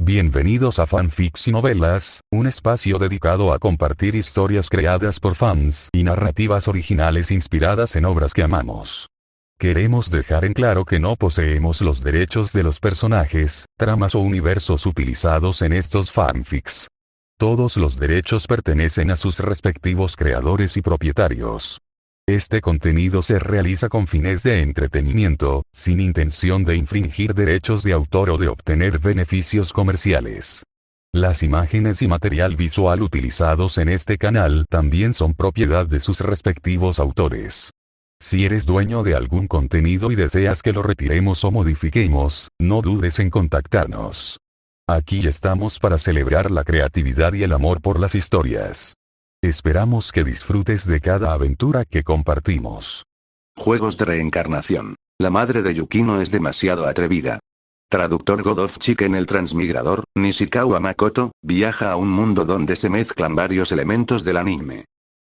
Bienvenidos a Fanfics y Novelas, un espacio dedicado a compartir historias creadas por fans y narrativas originales inspiradas en obras que amamos. Queremos dejar en claro que no poseemos los derechos de los personajes, tramas o universos utilizados en estos fanfics. Todos los derechos pertenecen a sus respectivos creadores y propietarios. Este contenido se realiza con fines de entretenimiento, sin intención de infringir derechos de autor o de obtener beneficios comerciales. Las imágenes y material visual utilizados en este canal también son propiedad de sus respectivos autores. Si eres dueño de algún contenido y deseas que lo retiremos o modifiquemos, no dudes en contactarnos. Aquí estamos para celebrar la creatividad y el amor por las historias. Esperamos que disfrutes de cada aventura que compartimos. Juegos de reencarnación. La madre de Yukino es demasiado atrevida. Traductor God of Chicken. El transmigrador, Nishikawa Makoto, viaja a un mundo donde se mezclan varios elementos del anime.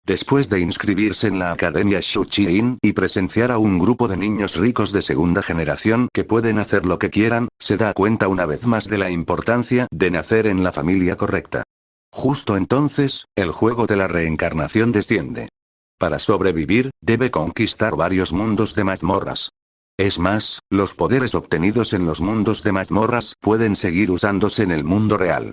Después de inscribirse en la Academia Shuchi-in y presenciar a un grupo de niños ricos de segunda generación que pueden hacer lo que quieran, se da cuenta una vez más de la importancia de nacer en la familia correcta. Justo entonces, el juego de la reencarnación desciende. Para sobrevivir, debe conquistar varios mundos de mazmorras. Es más, los poderes obtenidos en los mundos de mazmorras pueden seguir usándose en el mundo real.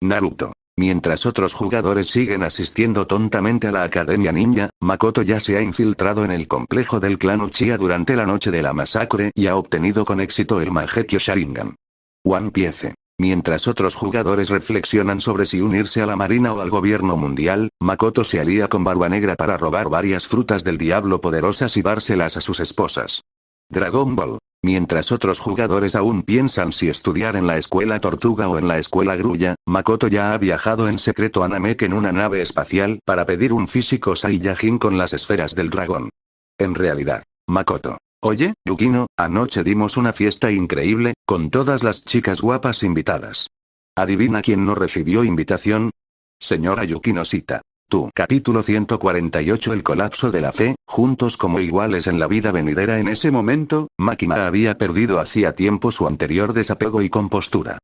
Naruto. Mientras otros jugadores siguen asistiendo tontamente a la Academia Ninja, Makoto ya se ha infiltrado en el complejo del clan Uchiha durante la noche de la masacre y ha obtenido con éxito el Mangekyo Sharingan. One Piece. Mientras otros jugadores reflexionan sobre si unirse a la marina o al gobierno mundial, Makoto se alía con Barba Negra para robar varias frutas del diablo poderosas y dárselas a sus esposas. Dragon Ball. Mientras otros jugadores aún piensan si estudiar en la escuela Tortuga o en la escuela Grulla, Makoto ya ha viajado en secreto a Namek en una nave espacial para pedir un físico Saiyajin con las esferas del dragón. En realidad, Makoto. Oye, Yukino, anoche dimos una fiesta increíble, con todas las chicas guapas invitadas. ¿Adivina quién no recibió invitación? Señora Yukino Sita. Tú. Capítulo 148. El colapso de la fe, juntos como iguales en la vida venidera. En ese momento, Makima había perdido hacía tiempo su anterior desapego y compostura.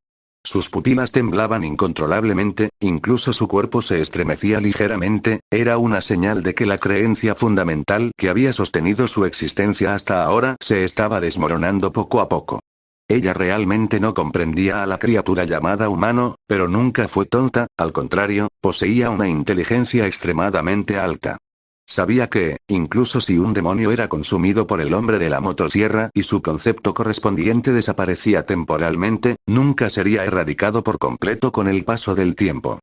Sus pupilas temblaban incontrolablemente, incluso su cuerpo se estremecía ligeramente, era una señal de que la creencia fundamental que había sostenido su existencia hasta ahora se estaba desmoronando poco a poco. Ella realmente no comprendía a la criatura llamada humano, pero nunca fue tonta, al contrario, poseía una inteligencia extremadamente alta. Sabía que, incluso si un demonio era consumido por el hombre de la motosierra y su concepto correspondiente desaparecía temporalmente, nunca sería erradicado por completo con el paso del tiempo.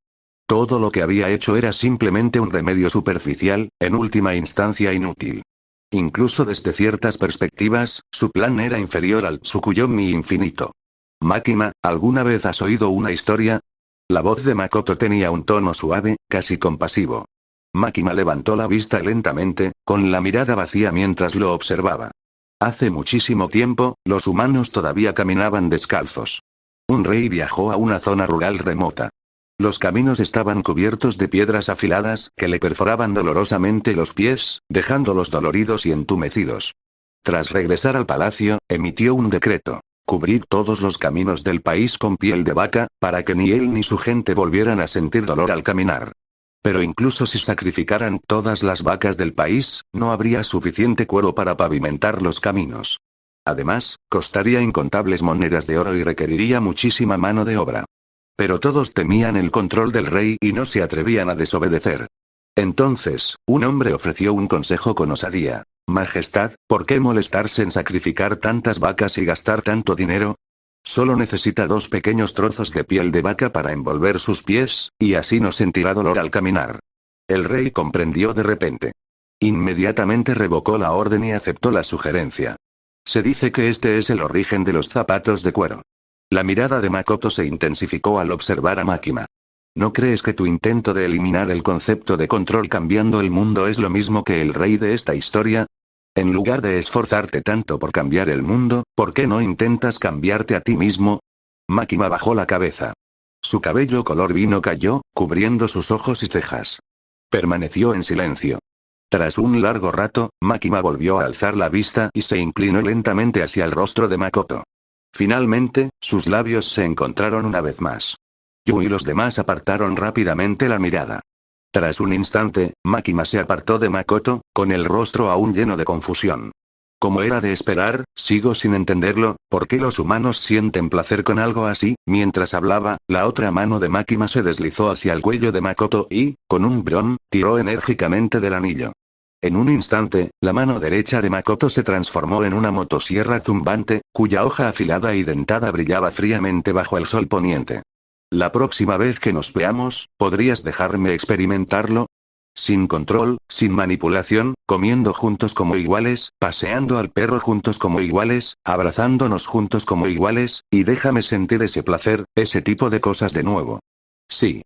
Todo lo que había hecho era simplemente un remedio superficial, en última instancia inútil. Incluso desde ciertas perspectivas, su plan era inferior al Tsukuyomi infinito. Makima, ¿alguna vez has oído una historia? La voz de Makoto tenía un tono suave, casi compasivo. Makima levantó la vista lentamente, con la mirada vacía mientras lo observaba. Hace muchísimo tiempo, los humanos todavía caminaban descalzos. Un rey viajó a una zona rural remota. Los caminos estaban cubiertos de piedras afiladas que le perforaban dolorosamente los pies, dejándolos doloridos y entumecidos. Tras regresar al palacio, emitió un decreto: cubrir todos los caminos del país con piel de vaca, para que ni él ni su gente volvieran a sentir dolor al caminar. Pero incluso si sacrificaran todas las vacas del país, no habría suficiente cuero para pavimentar los caminos. Además, costaría incontables monedas de oro y requeriría muchísima mano de obra. Pero todos temían el control del rey y no se atrevían a desobedecer. Entonces, un hombre ofreció un consejo con osadía. Majestad, ¿por qué molestarse en sacrificar tantas vacas y gastar tanto dinero? Solo necesita 2 pequeños trozos de piel de vaca para envolver sus pies, y así no sentirá dolor al caminar. El rey comprendió de repente. Inmediatamente revocó la orden y aceptó la sugerencia. Se dice que este es el origen de los zapatos de cuero. La mirada de Makoto se intensificó al observar a Makima. ¿No crees que tu intento de eliminar el concepto de control cambiando el mundo es lo mismo que el rey de esta historia? En lugar de esforzarte tanto por cambiar el mundo, ¿por qué no intentas cambiarte a ti mismo? Makima bajó la cabeza. Su cabello color vino cayó, cubriendo sus ojos y cejas. Permaneció en silencio. Tras un largo rato, Makima volvió a alzar la vista y se inclinó lentamente hacia el rostro de Makoto. Finalmente, sus labios se encontraron una vez más. Yu y los demás apartaron rápidamente la mirada. Tras un instante, Makima se apartó de Makoto, con el rostro aún lleno de confusión. Como era de esperar, sigo sin entenderlo, ¿por qué los humanos sienten placer con algo así? Mientras hablaba, la otra mano de Makima se deslizó hacia el cuello de Makoto y, con un brum, tiró enérgicamente del anillo. En un instante, la mano derecha de Makoto se transformó en una motosierra zumbante, cuya hoja afilada y dentada brillaba fríamente bajo el sol poniente. La próxima vez que nos veamos, ¿podrías dejarme experimentarlo? Sin control, sin manipulación, comiendo juntos como iguales, paseando al perro juntos como iguales, abrazándonos juntos como iguales, y déjame sentir ese placer, ese tipo de cosas de nuevo. Sí.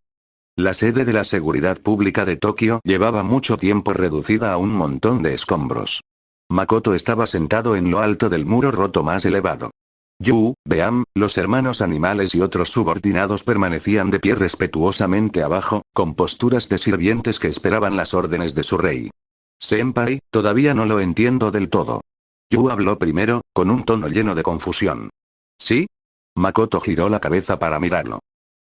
La sede de la seguridad pública de Tokio llevaba mucho tiempo reducida a un montón de escombros. Makoto estaba sentado en lo alto del muro roto más elevado. Yu, Beam, los hermanos animales y otros subordinados permanecían de pie respetuosamente abajo, con posturas de sirvientes que esperaban las órdenes de su rey. Senpai, todavía no lo entiendo del todo. Yu habló primero, con un tono lleno de confusión. ¿Sí? Makoto giró la cabeza para mirarlo.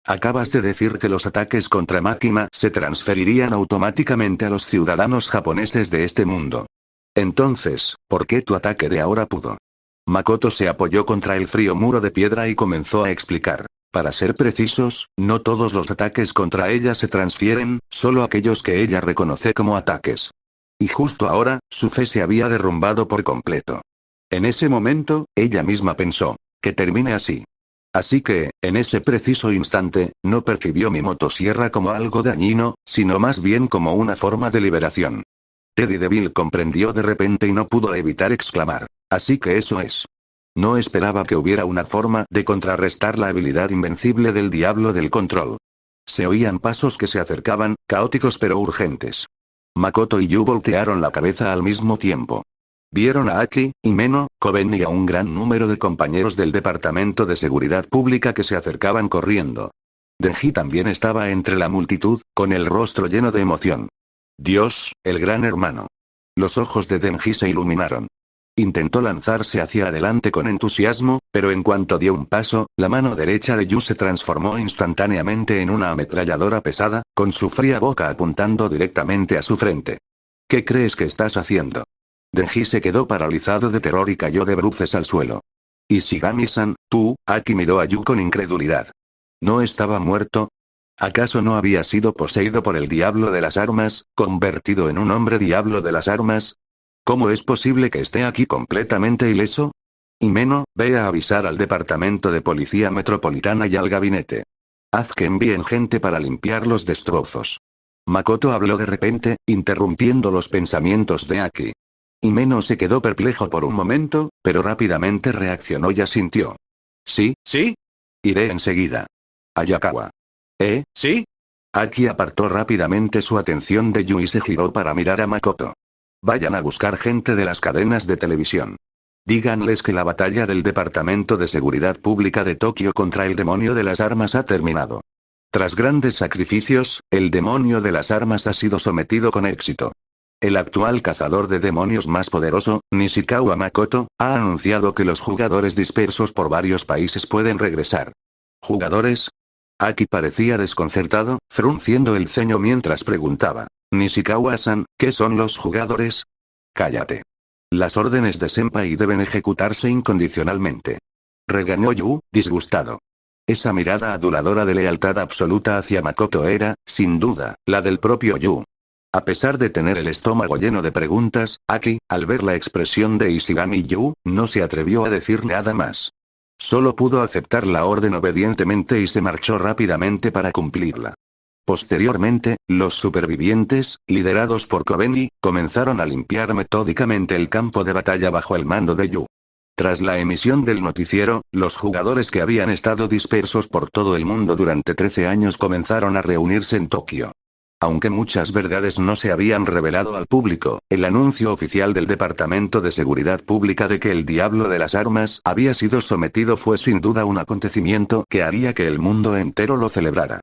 Acabas de decir que los ataques contra Makima se transferirían automáticamente a los ciudadanos japoneses de este mundo. Entonces, ¿por qué tu ataque de ahora pudo? Makoto se apoyó contra el frío muro de piedra y comenzó a explicar. Para ser precisos, no todos los ataques contra ella se transfieren, solo aquellos que ella reconoce como ataques. Y justo ahora, su fe se había derrumbado por completo. En ese momento, ella misma pensó, que termine así. Así que, en ese preciso instante, no percibió mi motosierra como algo dañino, sino más bien como una forma de liberación. Teddy DeVille comprendió de repente y no pudo evitar exclamar. Así que eso es. No esperaba que hubiera una forma de contrarrestar la habilidad invencible del diablo del control. Se oían pasos que se acercaban, caóticos pero urgentes. Makoto y Yu voltearon la cabeza al mismo tiempo. Vieron a Aki, Himeno, Koben y a un gran número de compañeros del Departamento de Seguridad Pública que se acercaban corriendo. Denji también estaba entre la multitud, con el rostro lleno de emoción. Dios, el gran hermano. Los ojos de Denji se iluminaron. Intentó lanzarse hacia adelante con entusiasmo, pero en cuanto dio un paso, la mano derecha de Yu se transformó instantáneamente en una ametralladora pesada, con su fría boca apuntando directamente a su frente. ¿Qué crees que estás haciendo? Denji se quedó paralizado de terror y cayó de bruces al suelo. Ishigami-san, tú, Aki miró a Yu con incredulidad. ¿No estaba muerto? ¿Acaso no había sido poseído por el diablo de las armas, convertido en un hombre diablo de las armas? ¿Cómo es posible que esté aquí completamente ileso? Himeno, ve a avisar al Departamento de Policía Metropolitana y al gabinete. Haz que envíen gente para limpiar los destrozos. Makoto habló de repente, interrumpiendo los pensamientos de Aki. Himeno se quedó perplejo por un momento, pero rápidamente reaccionó y asintió. ¿Sí? ¿Sí? Iré enseguida. Ayakawa. ¿Sí? Aki apartó rápidamente su atención de Yu y se giró para mirar a Makoto. Vayan a buscar gente de las cadenas de televisión. Díganles que la batalla del Departamento de Seguridad Pública de Tokio contra el demonio de las armas ha terminado. Tras grandes sacrificios, el demonio de las armas ha sido sometido con éxito. El actual cazador de demonios más poderoso, Nishikawa Makoto, ha anunciado que los jugadores dispersos por varios países pueden regresar. ¿Jugadores? Aki parecía desconcertado, frunciendo el ceño mientras preguntaba. Nishikawa-san, ¿qué son los jugadores? Cállate. Las órdenes de Senpai deben ejecutarse incondicionalmente. Regañó Yu, disgustado. Esa mirada aduladora de lealtad absoluta hacia Makoto era, sin duda, la del propio Yu. A pesar de tener el estómago lleno de preguntas, Aki, al ver la expresión de Ishigami Yu, no se atrevió a decir nada más. Solo pudo aceptar la orden obedientemente y se marchó rápidamente para cumplirla. Posteriormente, los supervivientes, liderados por Kobeni, comenzaron a limpiar metódicamente el campo de batalla bajo el mando de Yu. Tras la emisión del noticiero, los jugadores que habían estado dispersos por todo el mundo durante 13 años comenzaron a reunirse en Tokio. Aunque muchas verdades no se habían revelado al público, el anuncio oficial del Departamento de Seguridad Pública de que el diablo de las armas había sido sometido fue sin duda un acontecimiento que haría que el mundo entero lo celebrara.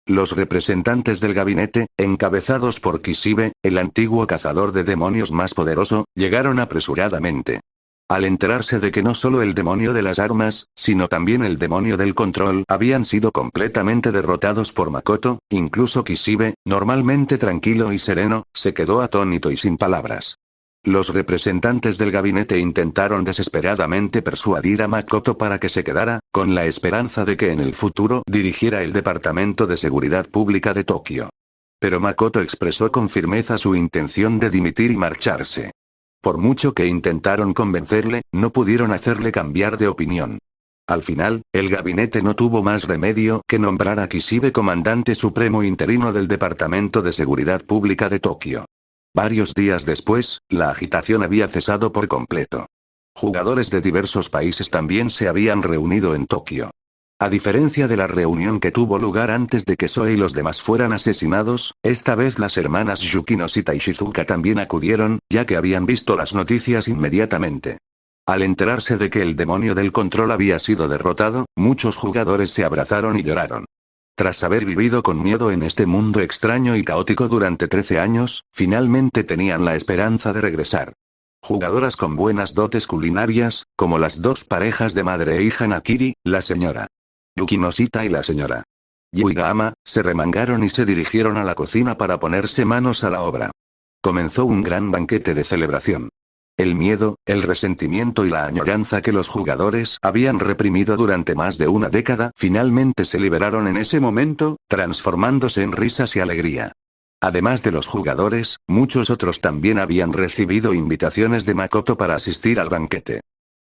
Los representantes del gabinete, encabezados por Kishibe, el antiguo cazador de demonios más poderoso, llegaron apresuradamente. Al enterarse de que no solo el demonio de las armas, sino también el demonio del control habían sido completamente derrotados por Makoto, incluso Kishibe, normalmente tranquilo y sereno, se quedó atónito y sin palabras. Los representantes del gabinete intentaron desesperadamente persuadir a Makoto para que se quedara, con la esperanza de que en el futuro dirigiera el Departamento de Seguridad Pública de Tokio. Pero Makoto expresó con firmeza su intención de dimitir y marcharse. Por mucho que intentaron convencerle, no pudieron hacerle cambiar de opinión. Al final, el gabinete no tuvo más remedio que nombrar a Kishibe comandante supremo interino del Departamento de Seguridad Pública de Tokio. Varios días después, la agitación había cesado por completo. Jugadores de diversos países también se habían reunido en Tokio. A diferencia de la reunión que tuvo lugar antes de que Soe y los demás fueran asesinados, esta vez las hermanas Yukino Shita y Shizuka también acudieron, ya que habían visto las noticias inmediatamente. Al enterarse de que el demonio del control había sido derrotado, muchos jugadores se abrazaron y lloraron. Tras haber vivido con miedo en este mundo extraño y caótico durante 13 años, finalmente tenían la esperanza de regresar. Jugadoras con buenas dotes culinarias, como las dos parejas de madre e hija Nakiri, la señora Yukino Shita y la señora Yuigama, se remangaron y se dirigieron a la cocina para ponerse manos a la obra. Comenzó un gran banquete de celebración. El miedo, el resentimiento y la añoranza que los jugadores habían reprimido durante más de una década finalmente se liberaron en ese momento, transformándose en risas y alegría. Además de los jugadores, muchos otros también habían recibido invitaciones de Makoto para asistir al banquete.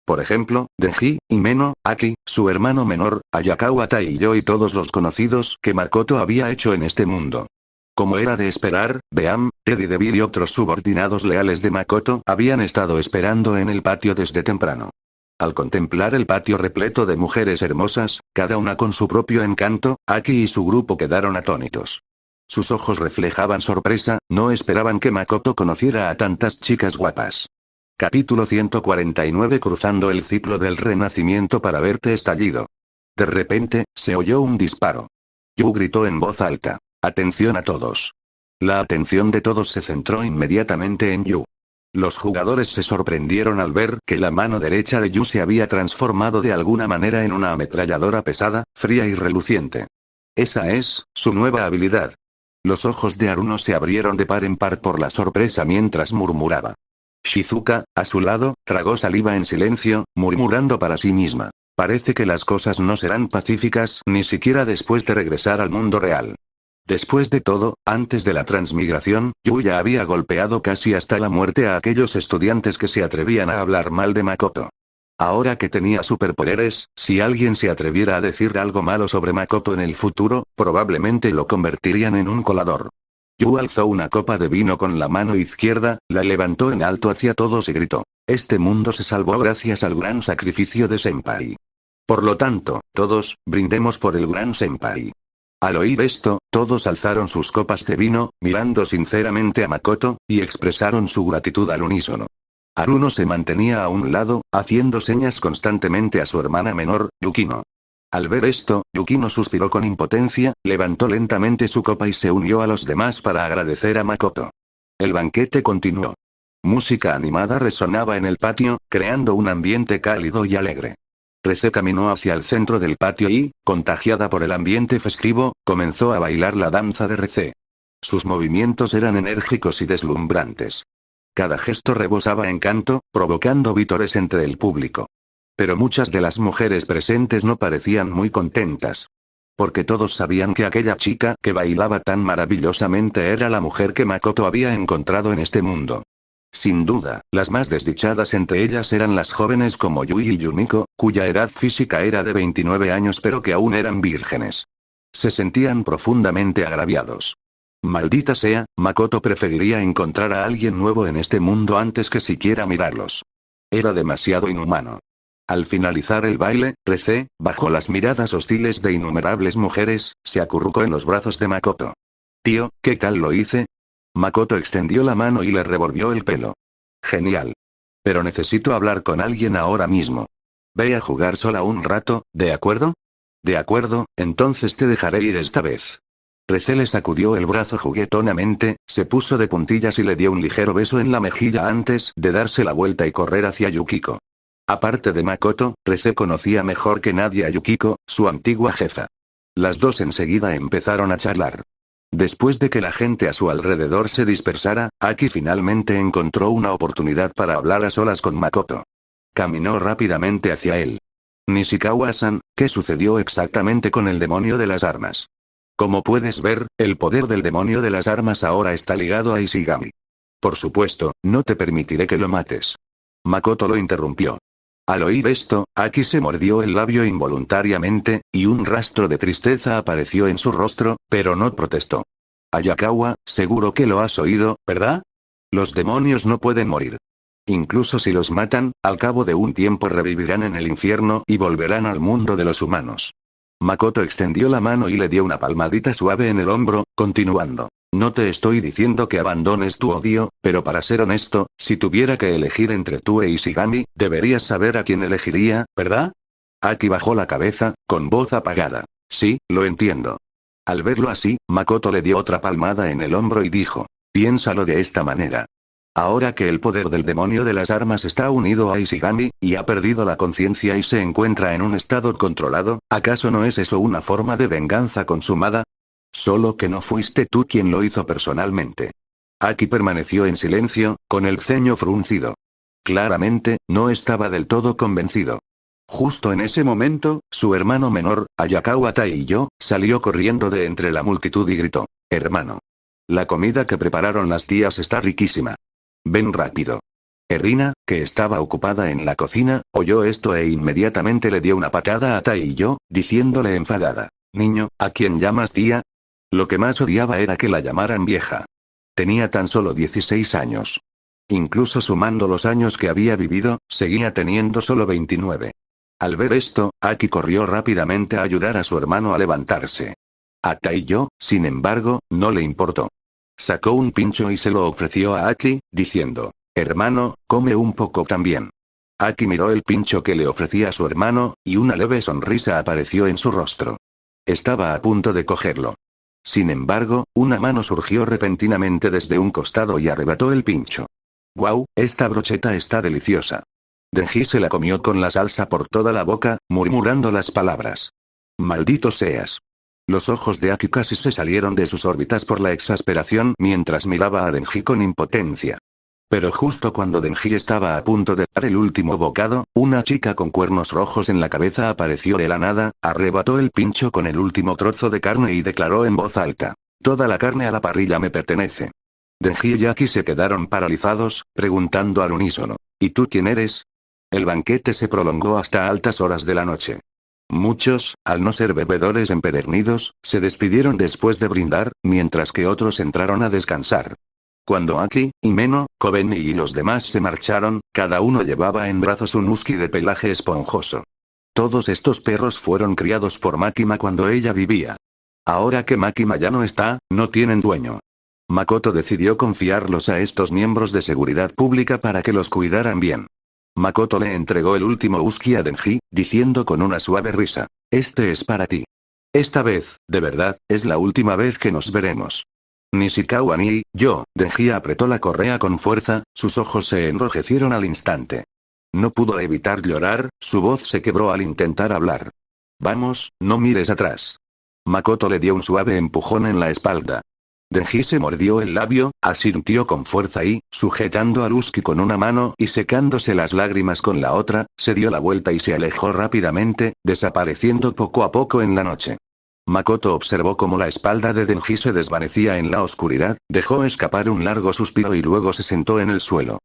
Por ejemplo, Denji, Himeno, Aki, su hermano menor, Ayakawa Tai y yo y todos los conocidos que Makoto había hecho en este mundo. Como era de esperar, Beam, Teddy Devil y otros subordinados leales de Makoto habían estado esperando en el patio desde temprano. Al contemplar el patio repleto de mujeres hermosas, cada una con su propio encanto, Aki y su grupo quedaron atónitos. Sus ojos reflejaban sorpresa, no esperaban que Makoto conociera a tantas chicas guapas. Capítulo 149 Cruzando el ciclo del renacimiento para verte estallido. De repente, se oyó un disparo. Yu gritó en voz alta. Atención a todos. La atención de todos se centró inmediatamente en Yu. Los jugadores se sorprendieron al ver que la mano derecha de Yu se había transformado de alguna manera en una ametralladora pesada, fría y reluciente. Esa es, su nueva habilidad. Los ojos de Haruno se abrieron de par en par por la sorpresa mientras murmuraba. Shizuka, a su lado, tragó saliva en silencio, murmurando para sí misma. Parece que las cosas no serán pacíficas ni siquiera después de regresar al mundo real. Después de todo, antes de la transmigración, Yu ya había golpeado casi hasta la muerte a aquellos estudiantes que se atrevían a hablar mal de Makoto. Ahora que tenía superpoderes, si alguien se atreviera a decir algo malo sobre Makoto en el futuro, probablemente lo convertirían en un colador. Yu alzó una copa de vino con la mano izquierda, la levantó en alto hacia todos y gritó. Este mundo se salvó gracias al gran sacrificio de Senpai. Por lo tanto, todos, brindemos por el gran Senpai. Al oír esto, todos alzaron sus copas de vino, mirando sinceramente a Makoto, y expresaron su gratitud al unísono. Haruno se mantenía a un lado, haciendo señas constantemente a su hermana menor, Yukino. Al ver esto, Yukino suspiró con impotencia, levantó lentamente su copa y se unió a los demás para agradecer a Makoto. El banquete continuó. Música animada resonaba en el patio, creando un ambiente cálido y alegre. Reze caminó hacia el centro del patio y, contagiada por el ambiente festivo, comenzó a bailar la danza de Reze. Sus movimientos eran enérgicos y deslumbrantes. Cada gesto rebosaba encanto, provocando vítores entre el público. Pero muchas de las mujeres presentes no parecían muy contentas. Porque todos sabían que aquella chica que bailaba tan maravillosamente era la mujer que Makoto había encontrado en este mundo. Sin duda, las más desdichadas entre ellas eran las jóvenes como Yui y Yumiko, cuya edad física era de 29 años pero que aún eran vírgenes. Se sentían profundamente agraviados. Maldita sea, Makoto preferiría encontrar a alguien nuevo en este mundo antes que siquiera mirarlos. Era demasiado inhumano. Al finalizar el baile, Reze, bajo las miradas hostiles de innumerables mujeres, se acurrucó en los brazos de Makoto. Tío, ¿qué tal lo hice? Makoto extendió la mano y le revolvió el pelo. Genial. Pero necesito hablar con alguien ahora mismo. Ve a jugar sola un rato, ¿de acuerdo? De acuerdo, entonces te dejaré ir esta vez. Reze le sacudió el brazo juguetonamente, se puso de puntillas y le dio un ligero beso en la mejilla antes de darse la vuelta y correr hacia Yukiko. Aparte de Makoto, Reze conocía mejor que nadie a Yukiko, su antigua jefa. Las dos enseguida empezaron a charlar. Después de que la gente a su alrededor se dispersara, Aki finalmente encontró una oportunidad para hablar a solas con Makoto. Caminó rápidamente hacia él. Nishikawa-san, ¿qué sucedió exactamente con el demonio de las armas? Como puedes ver, el poder del demonio de las armas ahora está ligado a Ishigami. Por supuesto, no te permitiré que lo mates. Makoto lo interrumpió. Al oír esto, Aki se mordió el labio involuntariamente, y un rastro de tristeza apareció en su rostro, pero no protestó. Ayakawa, seguro que lo has oído, ¿verdad? Los demonios no pueden morir. Incluso si los matan, al cabo de un tiempo revivirán en el infierno y volverán al mundo de los humanos. Makoto extendió la mano y le dio una palmadita suave en el hombro, continuando. No te estoy diciendo que abandones tu odio, pero para ser honesto, si tuviera que elegir entre tú e Ishigami, deberías saber a quién elegiría, ¿verdad? Aki bajó la cabeza, con voz apagada. Sí, lo entiendo. Al verlo así, Makoto le dio otra palmada en el hombro y dijo. Piénsalo de esta manera. Ahora que el poder del demonio de las armas está unido a Ishigami, y ha perdido la conciencia y se encuentra en un estado controlado, ¿acaso no es eso una forma de venganza consumada? Solo que no fuiste tú quien lo hizo personalmente. Aki permaneció en silencio, con el ceño fruncido. Claramente, no estaba del todo convencido. Justo en ese momento, su hermano menor, Ayakawa Taiyo, salió corriendo de entre la multitud y gritó. Hermano. La comida que prepararon las tías está riquísima. Ven rápido. Erina, que estaba ocupada en la cocina, oyó esto e inmediatamente le dio una patada a Taiyo, diciéndole enfadada. Niño, ¿a quién llamas tía? Lo que más odiaba era que la llamaran vieja. Tenía tan solo 16 años. Incluso sumando los años que había vivido, seguía teniendo solo 29. Al ver esto, Aki corrió rápidamente a ayudar a su hermano a levantarse. A Taiyo, sin embargo, no le importó. Sacó un pincho y se lo ofreció a Aki, diciendo, hermano, come un poco también. Aki miró el pincho que le ofrecía a su hermano, y una leve sonrisa apareció en su rostro. Estaba a punto de cogerlo. Sin embargo, una mano surgió repentinamente desde un costado y arrebató el pincho. ¡Guau! Esta brocheta está deliciosa. Denji se la comió con la salsa por toda la boca, murmurando las palabras. ¡Maldito seas! Los ojos de Aki casi se salieron de sus órbitas por la exasperación mientras miraba a Denji con impotencia. Pero justo cuando Denji estaba a punto de dar el último bocado, una chica con cuernos rojos en la cabeza apareció de la nada, arrebató el pincho con el último trozo de carne y declaró en voz alta. Toda la carne a la parrilla me pertenece. Denji y Aki se quedaron paralizados, preguntando al unísono. ¿Y tú quién eres? El banquete se prolongó hasta altas horas de la noche. Muchos, al no ser bebedores empedernidos, se despidieron después de brindar, mientras que otros entraron a descansar. Cuando Aki, Himeno, Kobeni y los demás se marcharon, cada uno llevaba en brazos un husky de pelaje esponjoso. Todos estos perros fueron criados por Makima cuando ella vivía. Ahora que Makima ya no está, no tienen dueño. Makoto decidió confiarlos a estos miembros de seguridad pública para que los cuidaran bien. Makoto le entregó el último husky a Denji, diciendo con una suave risa. Este es para ti. Esta vez, de verdad, es la última vez que nos veremos. Nishikawa ni yo, Denji apretó la correa con fuerza, sus ojos se enrojecieron al instante. No pudo evitar llorar, su voz se quebró al intentar hablar. Vamos, no mires atrás. Makoto le dio un suave empujón en la espalda. Denji se mordió el labio, asintió con fuerza y, sujetando a husky con una mano y secándose las lágrimas con la otra, se dio la vuelta y se alejó rápidamente, desapareciendo poco a poco en la noche. Makoto observó cómo la espalda de Denji se desvanecía en la oscuridad, dejó escapar un largo suspiro y luego se sentó en el suelo.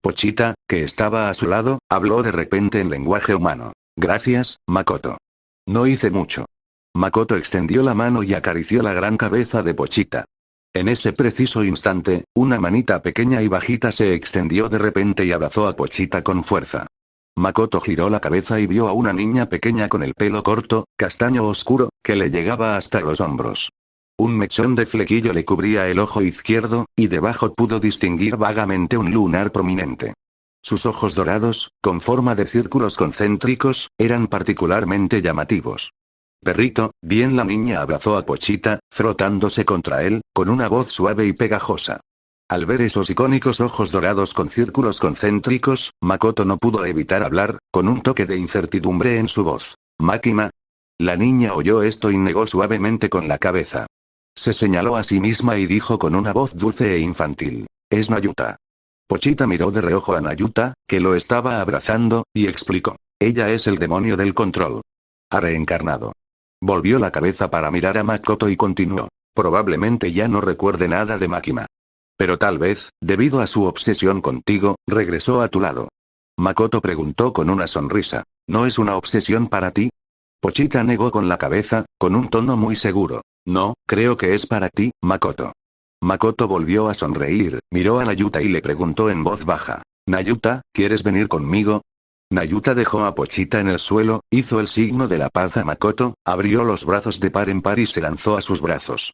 Pochita, que estaba a su lado, habló de repente en lenguaje humano. Gracias, Makoto. No hice mucho. Makoto extendió la mano y acarició la gran cabeza de Pochita. En ese preciso instante, una manita pequeña y bajita se extendió de repente y abrazó a Pochita con fuerza. Makoto giró la cabeza y vio a una niña pequeña con el pelo corto, castaño oscuro, que le llegaba hasta los hombros. Un mechón de flequillo le cubría el ojo izquierdo, y debajo pudo distinguir vagamente un lunar prominente. Sus ojos dorados, con forma de círculos concéntricos, eran particularmente llamativos. Perrito, bien, la niña abrazó a Pochita, frotándose contra él, con una voz suave y pegajosa. Al ver esos icónicos ojos dorados con círculos concéntricos, Makoto no pudo evitar hablar, con un toque de incertidumbre en su voz. ¿Makima? La niña oyó esto y negó suavemente con la cabeza. Se señaló a sí misma y dijo con una voz dulce e infantil. Es Nayuta. Pochita miró de reojo a Nayuta, que lo estaba abrazando, y explicó. Ella es el demonio del control. Ha reencarnado. Volvió la cabeza para mirar a Makoto y continuó. Probablemente ya no recuerde nada de Makima. Pero tal vez, debido a su obsesión contigo, regresó a tu lado. Makoto preguntó con una sonrisa. ¿No es una obsesión para ti? Pochita negó con la cabeza, con un tono muy seguro. No, creo que es para ti, Makoto. Makoto volvió a sonreír, miró a Nayuta y le preguntó en voz baja. Nayuta, ¿quieres venir conmigo? Nayuta dejó a Pochita en el suelo, hizo el signo de la paz a Makoto, abrió los brazos de par en par y se lanzó a sus brazos.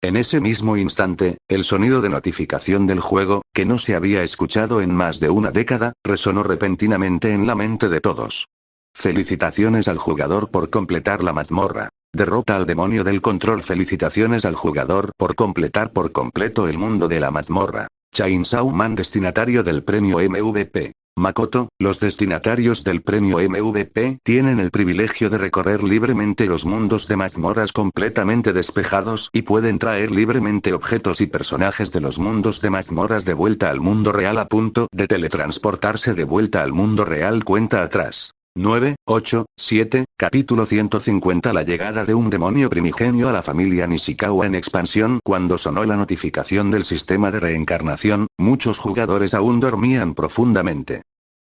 En ese mismo instante, el sonido de notificación del juego, que no se había escuchado en más de una década, resonó repentinamente en la mente de todos. Felicitaciones al jugador por completar la mazmorra. Derrota al demonio del control. Felicitaciones al jugador por completar por completo el mundo de la mazmorra. Chainsaw Man destinatario del premio MVP. Makoto, los destinatarios del premio MVP tienen el privilegio de recorrer libremente los mundos de mazmorras completamente despejados y pueden traer libremente objetos y personajes de los mundos de mazmorras de vuelta al mundo real a punto de teletransportarse de vuelta al mundo real. Cuenta atrás. 9, 8, 7, capítulo 150. La llegada de un demonio primigenio a la familia Nishikawa en expansión. Cuando sonó la notificación del sistema de reencarnación, muchos jugadores aún dormían profundamente.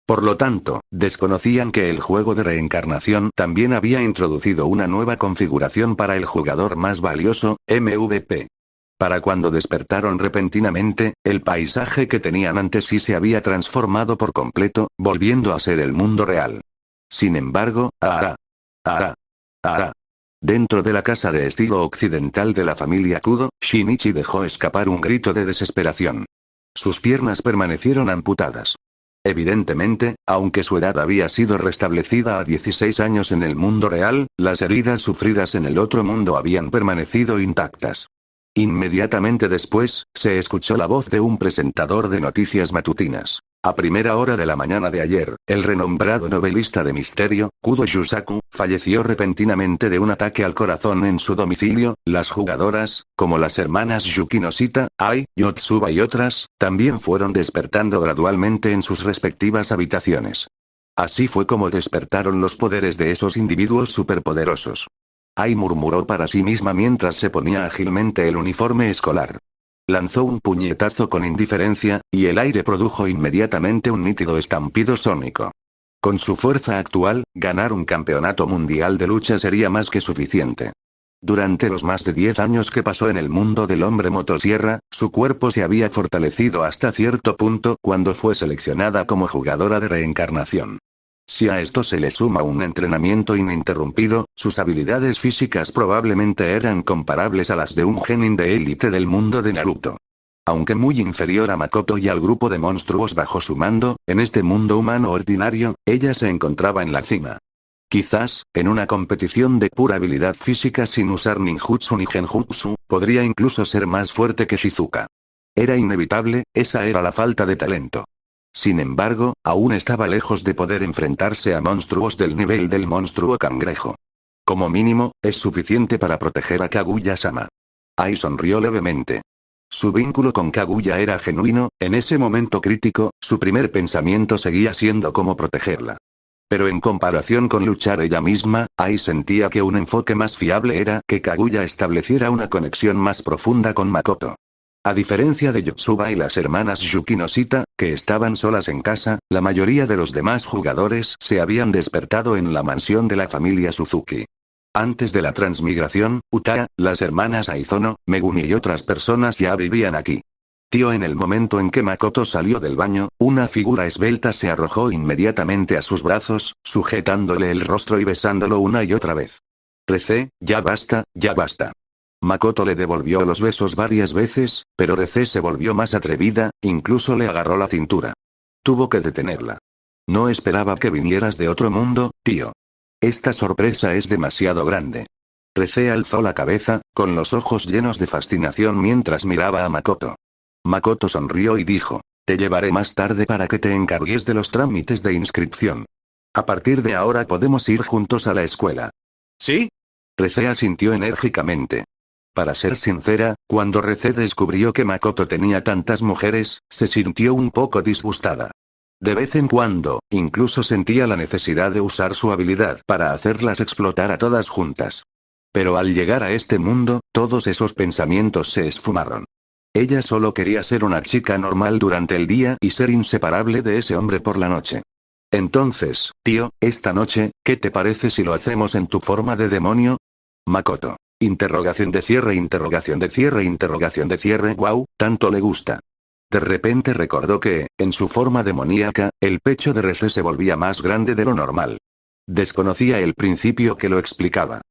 Por lo tanto, desconocían que el juego de reencarnación también había introducido una nueva configuración para el jugador más valioso, MVP. Para cuando despertaron repentinamente, el paisaje que tenían ante sí se había transformado por completo, volviendo a ser el mundo real. Sin embargo, dentro de la casa de estilo occidental de la familia Kudo, Shinichi dejó escapar un grito de desesperación. Sus piernas permanecieron amputadas. Evidentemente, aunque su edad había sido restablecida a 16 años en el mundo real, las heridas sufridas en el otro mundo habían permanecido intactas. Inmediatamente después, se escuchó la voz de un presentador de noticias matutinas. A primera hora de la mañana de ayer, el renombrado novelista de misterio, Kudo Yusaku, falleció repentinamente de un ataque al corazón en su domicilio. Las jugadoras, como las hermanas Yukino Shita, Ai, Yotsuba y otras, también fueron despertando gradualmente en sus respectivas habitaciones. Así fue como despertaron los poderes de esos individuos superpoderosos. Ai murmuró para sí misma mientras se ponía ágilmente el uniforme escolar. Lanzó un puñetazo con indiferencia, y el aire produjo inmediatamente un nítido estampido sónico. Con su fuerza actual, ganar un campeonato mundial de lucha sería más que suficiente. Durante los más de 10 años que pasó en el mundo del hombre motosierra, su cuerpo se había fortalecido hasta cierto punto cuando fue seleccionada como jugadora de reencarnación. Si a esto se le suma un entrenamiento ininterrumpido, sus habilidades físicas probablemente eran comparables a las de un genin de élite del mundo de Naruto. Aunque muy inferior a Makoto y al grupo de monstruos bajo su mando, en este mundo humano ordinario, ella se encontraba en la cima. Quizás, en una competición de pura habilidad física sin usar ninjutsu ni genjutsu, podría incluso ser más fuerte que Shizuka. Era inevitable, esa era la falta de talento. Sin embargo, aún estaba lejos de poder enfrentarse a monstruos del nivel del monstruo cangrejo. Como mínimo, es suficiente para proteger a Kaguya-sama. Ai sonrió levemente. Su vínculo con Kaguya era genuino, en ese momento crítico, su primer pensamiento seguía siendo cómo protegerla. Pero en comparación con luchar ella misma, Ai sentía que un enfoque más fiable era que Kaguya estableciera una conexión más profunda con Makoto. A diferencia de Yotsuba y las hermanas Yukino Shita, que estaban solas en casa, la mayoría de los demás jugadores se habían despertado en la mansión de la familia Suzuki. Antes de la transmigración, Utada, las hermanas Aizono, Megumi y otras personas ya vivían aquí. En el momento en que Makoto salió del baño, una figura esbelta se arrojó inmediatamente a sus brazos, sujetándole el rostro y besándolo una y otra vez. Recé, ya basta, ya basta. Makoto le devolvió los besos varias veces, pero Recé se volvió más atrevida, incluso le agarró la cintura. Tuvo que detenerla. No esperaba que vinieras de otro mundo, tío. Esta sorpresa es demasiado grande. Recé alzó la cabeza, con los ojos llenos de fascinación mientras miraba a Makoto. Makoto sonrió y dijo, te llevaré más tarde para que te encargues de los trámites de inscripción. A partir de ahora podemos ir juntos a la escuela. ¿Sí? Rece asintió enérgicamente. Para ser sincera, cuando Rece descubrió que Makoto tenía tantas mujeres, se sintió un poco disgustada. De vez en cuando, incluso sentía la necesidad de usar su habilidad para hacerlas explotar a todas juntas. Pero al llegar a este mundo, todos esos pensamientos se esfumaron. Ella solo quería ser una chica normal durante el día y ser inseparable de ese hombre por la noche. Entonces, tío, esta noche, ¿qué te parece si lo hacemos en tu forma de demonio? Makoto. Interrogación de cierre, interrogación de cierre, interrogación de cierre. Wow, tanto le gusta. De repente recordó que, en su forma demoníaca, el pecho de Rece se volvía más grande de lo normal. Desconocía el principio que lo explicaba.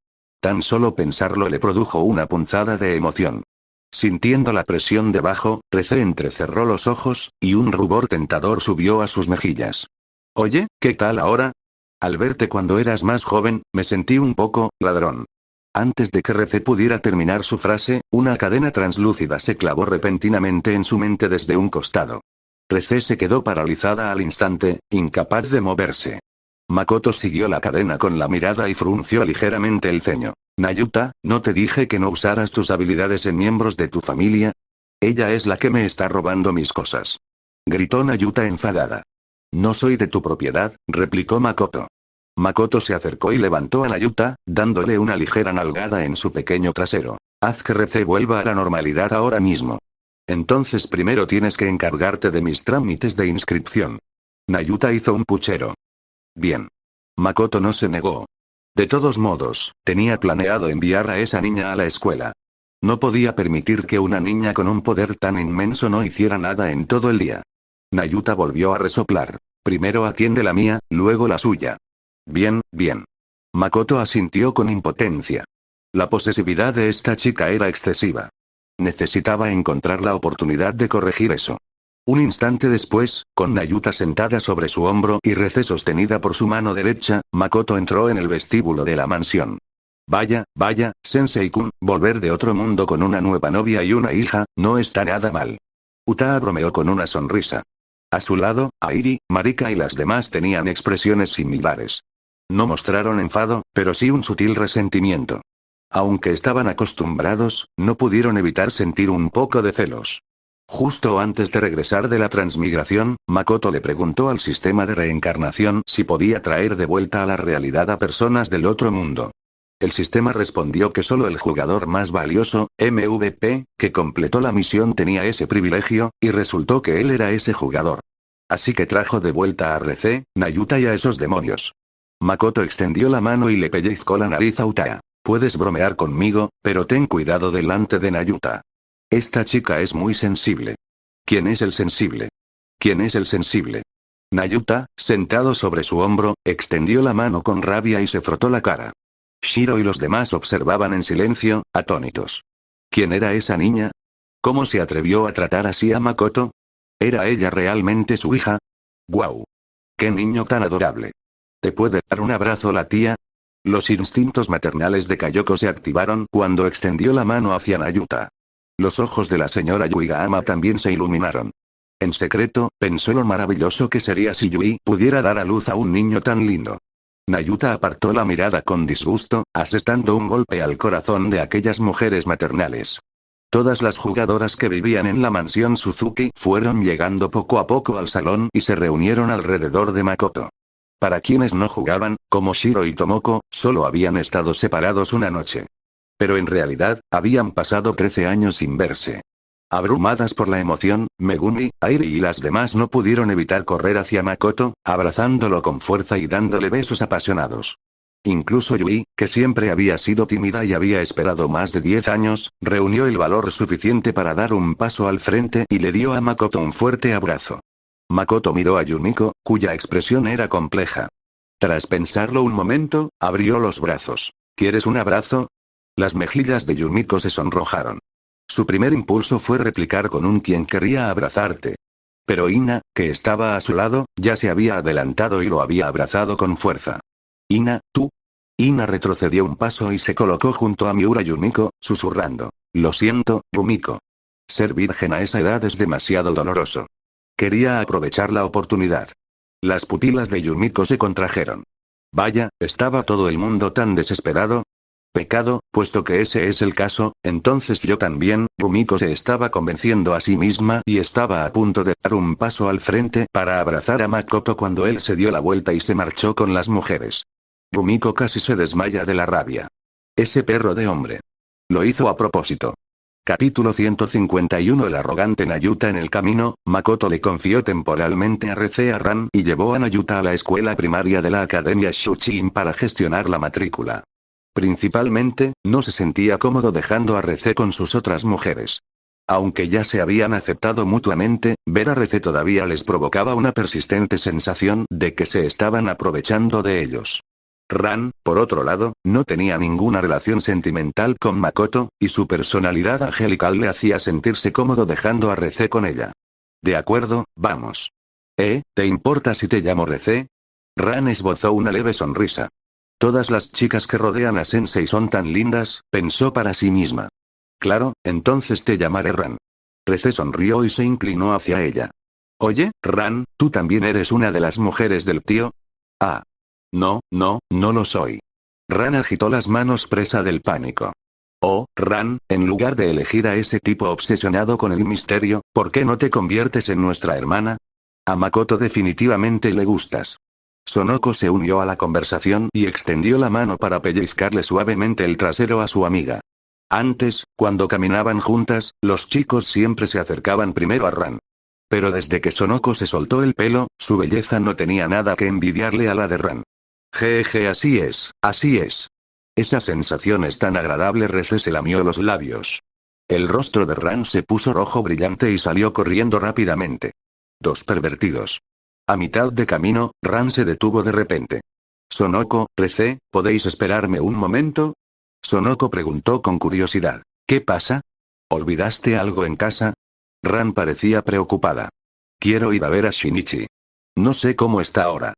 Tan solo pensarlo le produjo una punzada de emoción. Sintiendo la presión debajo, Rece entrecerró los ojos, y un rubor tentador subió a sus mejillas. Oye, ¿qué tal ahora? Al verte cuando eras más joven, me sentí un poco, ladrón. Antes de que Rece pudiera terminar su frase, una cadena translúcida se clavó repentinamente en su mente desde un costado. Rece se quedó paralizada al instante, incapaz de moverse. Makoto siguió la cadena con la mirada y frunció ligeramente el ceño. Nayuta, ¿no te dije que no usaras tus habilidades en miembros de tu familia? Ella es la que me está robando mis cosas. Gritó Nayuta enfadada. No soy de tu propiedad, replicó Makoto. Makoto se acercó y levantó a Nayuta, dándole una ligera nalgada en su pequeño trasero. Haz que Rece vuelva a la normalidad ahora mismo. Entonces primero tienes que encargarte de mis trámites de inscripción. Nayuta hizo un puchero. Bien. Makoto no se negó. De todos modos, tenía planeado enviar a esa niña a la escuela. No podía permitir que una niña con un poder tan inmenso no hiciera nada en todo el día. Nayuta volvió a resoplar. Primero atiende la mía, luego la suya. Bien, bien. Makoto asintió con impotencia. La posesividad de esta chica era excesiva. Necesitaba encontrar la oportunidad de corregir eso. Un instante después, con Nayuta sentada sobre su hombro y Rece sostenida por su mano derecha, Makoto entró en el vestíbulo de la mansión. Vaya, vaya, Sensei-kun, volver de otro mundo con una nueva novia y una hija, no está nada mal. Utaa bromeó con una sonrisa. A su lado, Airi, Marika y las demás tenían expresiones similares. No mostraron enfado, pero sí un sutil resentimiento. Aunque estaban acostumbrados, no pudieron evitar sentir un poco de celos. Justo antes de regresar de la transmigración, Makoto le preguntó al sistema de reencarnación si podía traer de vuelta a la realidad a personas del otro mundo. El sistema respondió que solo el jugador más valioso, MVP, que completó la misión tenía ese privilegio, y resultó que él era ese jugador. Así que trajo de vuelta a Rece, Nayuta y a esos demonios. Makoto extendió la mano y le pellizcó la nariz a Utaa. Puedes bromear conmigo, pero ten cuidado delante de Nayuta. Esta chica es muy sensible. ¿Quién es el sensible? ¿Quién es el sensible? Nayuta, sentado sobre su hombro, extendió la mano con rabia y se frotó la cara. Shiro y los demás observaban en silencio, atónitos. ¿Quién era esa niña? ¿Cómo se atrevió a tratar así a Makoto? ¿Era ella realmente su hija? ¡Guau! ¡Qué niño tan adorable! ¿Te puede dar un abrazo la tía? Los instintos maternales de Kayoko se activaron cuando extendió la mano hacia Nayuta. Los ojos de la señora Yuigahama también se iluminaron. En secreto, pensó lo maravilloso que sería si Yui pudiera dar a luz a un niño tan lindo. Nayuta apartó la mirada con disgusto, asestando un golpe al corazón de aquellas mujeres maternales. Todas las jugadoras que vivían en la mansión Suzuki fueron llegando poco a poco al salón y se reunieron alrededor de Makoto. Para quienes no jugaban, como Shiro y Tomoko, solo habían estado separados una noche. Pero en realidad, habían pasado 13 años sin verse. Abrumadas por la emoción, Megumi, Airi y las demás no pudieron evitar correr hacia Makoto, abrazándolo con fuerza y dándole besos apasionados. Incluso Yui, que siempre había sido tímida y había esperado más de 10 años, reunió el valor suficiente para dar un paso al frente y le dio a Makoto un fuerte abrazo. Makoto miró a Yumiko, cuya expresión era compleja. Tras pensarlo un momento, abrió los brazos. ¿Quieres un abrazo? Las mejillas de Yumiko se sonrojaron. Su primer impulso fue replicar con un quien querría abrazarte. Pero Ina, que estaba a su lado, ya se había adelantado y lo había abrazado con fuerza. Ina, tú. Ina retrocedió un paso y se colocó junto a Miura Yumiko, susurrando. Lo siento, Yumiko. Ser virgen a esa edad es demasiado doloroso. Quería aprovechar la oportunidad. Las pupilas de Yumiko se contrajeron. Vaya, ¿estaba todo el mundo tan desesperado? Pecado, puesto que ese es el caso, entonces yo también. Rumiko se estaba convenciendo a sí misma y estaba a punto de dar un paso al frente para abrazar a Makoto cuando él se dio la vuelta y se marchó con las mujeres. Rumiko casi se desmaya de la rabia. Ese perro de hombre. Lo hizo a propósito. Capítulo 151. El arrogante Nayuta. En el camino, Makoto le confió temporalmente a Reze a Ran y llevó a Nayuta a la escuela primaria de la Academia Shuchiin para gestionar la matrícula. Principalmente, no se sentía cómodo dejando a Reze con sus otras mujeres. Aunque ya se habían aceptado mutuamente, ver a Reze todavía les provocaba una persistente sensación de que se estaban aprovechando de ellos. Ran, por otro lado, no tenía ninguna relación sentimental con Makoto, y su personalidad angelical le hacía sentirse cómodo dejando a Reze con ella. De acuerdo, vamos. ¿Te importa si te llamo Reze? Ran esbozó una leve sonrisa. Todas las chicas que rodean a Sensei son tan lindas, pensó para sí misma. Claro, entonces te llamaré Ran. Reze sonrió y se inclinó hacia ella. Oye, Ran, ¿tú también eres una de las mujeres del tío? Ah. No lo soy. Ran agitó las manos presa del pánico. Oh, Ran, en lugar de elegir a ese tipo obsesionado con el misterio, ¿por qué no te conviertes en nuestra hermana? A Makoto definitivamente le gustas. Sonoko se unió a la conversación y extendió la mano para pellizcarle suavemente el trasero a su amiga. Antes, cuando caminaban juntas, los chicos siempre se acercaban primero a Ran. Pero desde que Sonoko se soltó el pelo, su belleza no tenía nada que envidiarle a la de Ran. Jeje, así es, así es. Esa sensación es tan agradable. Reze se lamió los labios. El rostro de Ran se puso rojo brillante y salió corriendo rápidamente. Dos pervertidos. A mitad de camino, Ran se detuvo de repente. Sonoko, Reze, ¿podéis esperarme un momento? Sonoko preguntó con curiosidad. ¿Qué pasa? ¿Olvidaste algo en casa? Ran parecía preocupada. Quiero ir a ver a Shinichi. No sé cómo está ahora.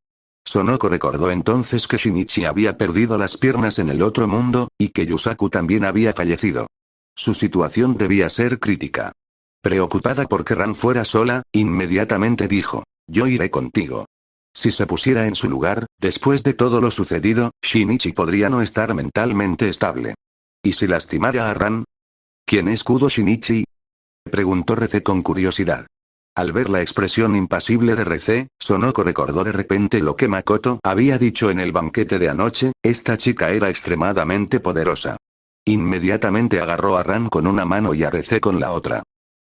Sonoko recordó entonces que Shinichi había perdido las piernas en el otro mundo, y que Yusaku también había fallecido. Su situación debía ser crítica. Preocupada por que Ran fuera sola, inmediatamente dijo, yo iré contigo. Si se pusiera en su lugar, después de todo lo sucedido, Shinichi podría no estar mentalmente estable. ¿Y si lastimara a Ran? ¿Quién es Kudo Shinichi? Preguntó Reze con curiosidad. Al ver la expresión impasible de Reze, Sonoko recordó de repente lo que Makoto había dicho en el banquete de anoche, esta chica era extremadamente poderosa. Inmediatamente agarró a Ran con una mano y a Reze con la otra.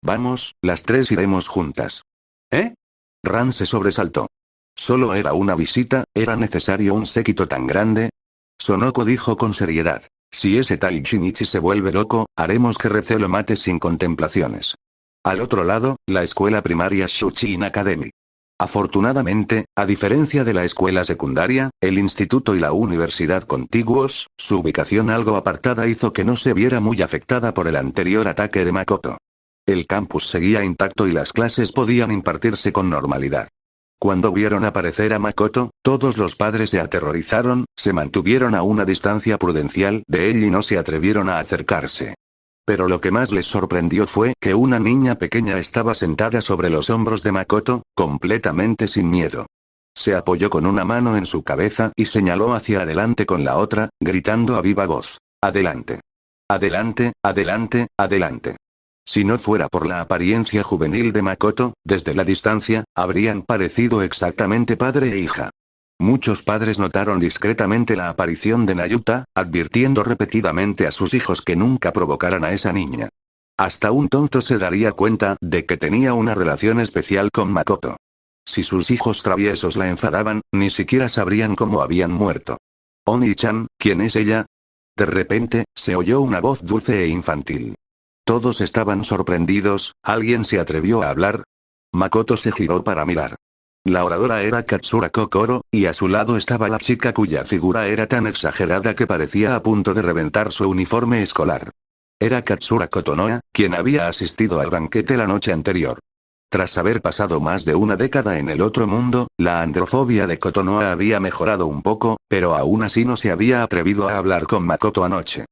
Vamos, las tres iremos juntas. ¿Eh? Ran se sobresaltó. Solo era una visita, ¿era necesario un séquito tan grande? Sonoko dijo con seriedad. Si ese tal Shinichi se vuelve loco, haremos que Reze lo mate sin contemplaciones. Al otro lado, la escuela primaria Shuchiin Academy. Afortunadamente, a diferencia de la escuela secundaria, el instituto y la universidad contiguos, su ubicación algo apartada hizo que no se viera muy afectada por el anterior ataque de Makoto. El campus seguía intacto y las clases podían impartirse con normalidad. Cuando vieron aparecer a Makoto, todos los padres se aterrorizaron, se mantuvieron a una distancia prudencial de él y no se atrevieron a acercarse. Pero lo que más les sorprendió fue que una niña pequeña estaba sentada sobre los hombros de Makoto, completamente sin miedo. Se apoyó con una mano en su cabeza y señaló hacia adelante con la otra, gritando a viva voz. Adelante. Adelante, adelante, adelante. Si no fuera por la apariencia juvenil de Makoto, desde la distancia, habrían parecido exactamente padre e hija. Muchos padres notaron discretamente la aparición de Nayuta, advirtiendo repetidamente a sus hijos que nunca provocaran a esa niña. Hasta un tonto se daría cuenta de que tenía una relación especial con Makoto. Si sus hijos traviesos la enfadaban, ni siquiera sabrían cómo habían muerto. Oni-chan, ¿quién es ella? De repente, se oyó una voz dulce e infantil. Todos estaban sorprendidos, ¿alguien se atrevió a hablar? Makoto se giró para mirar. La oradora era Katsura Kokoro, y a su lado estaba la chica cuya figura era tan exagerada que parecía a punto de reventar su uniforme escolar. Era Katsura Kotonoha, quien había asistido al banquete la noche anterior. Tras haber pasado más de una década en el otro mundo, la androfobia de Kotonoha había mejorado un poco, pero aún así no se había atrevido a hablar con Makoto anoche.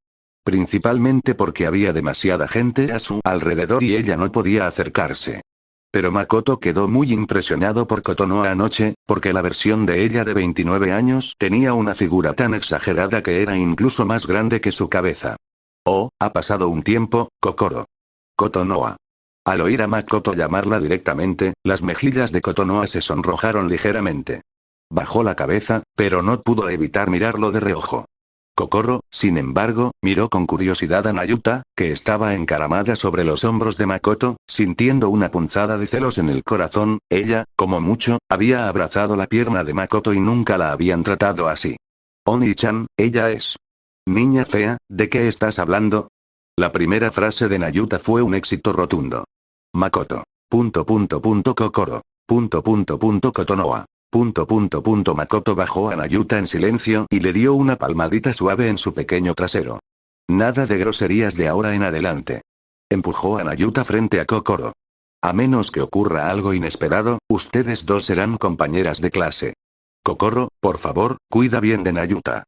Principalmente porque había demasiada gente a su alrededor y ella no podía acercarse. Pero Makoto quedó muy impresionado por Kotonoha anoche, porque la versión de ella de 29 años tenía una figura tan exagerada que era incluso más grande que su cabeza. Oh, ha pasado un tiempo, Kokoro. Kotonoha. Al oír a Makoto llamarla directamente, las mejillas de Kotonoha se sonrojaron ligeramente. Bajó la cabeza, pero no pudo evitar mirarlo de reojo. Kokoro, sin embargo, miró con curiosidad a Nayuta, que estaba encaramada sobre los hombros de Makoto, sintiendo una punzada de celos en el corazón. Ella, como mucho, había abrazado la pierna de Makoto y nunca la habían tratado así. Oni-chan, ella es. Niña fea, ¿de qué estás hablando? La primera frase de Nayuta fue un éxito rotundo. Makoto. Kokoro. Kotonoha. Makoto bajó a Nayuta en silencio y le dio una palmadita suave en su pequeño trasero. Nada de groserías de ahora en adelante. Empujó a Nayuta frente a Kokoro. A menos que ocurra algo inesperado, ustedes dos serán compañeras de clase. Kokoro, por favor, cuida bien de Nayuta.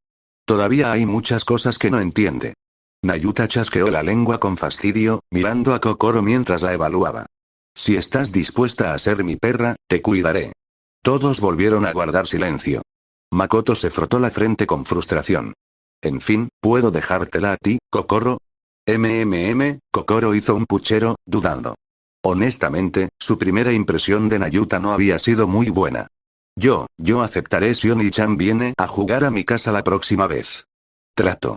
Todavía hay muchas cosas que no entiende. Nayuta chasqueó la lengua con fastidio, mirando a Kokoro mientras la evaluaba. Si estás dispuesta a ser mi perra, te cuidaré. Todos volvieron a guardar silencio. Makoto se frotó la frente con frustración. En fin, ¿puedo dejártela a ti, Kokoro? Kokoro hizo un puchero, dudando. Honestamente, su primera impresión de Nayuta no había sido muy buena. Yo aceptaré si Oni-chan viene a jugar a mi casa la próxima vez. Trato.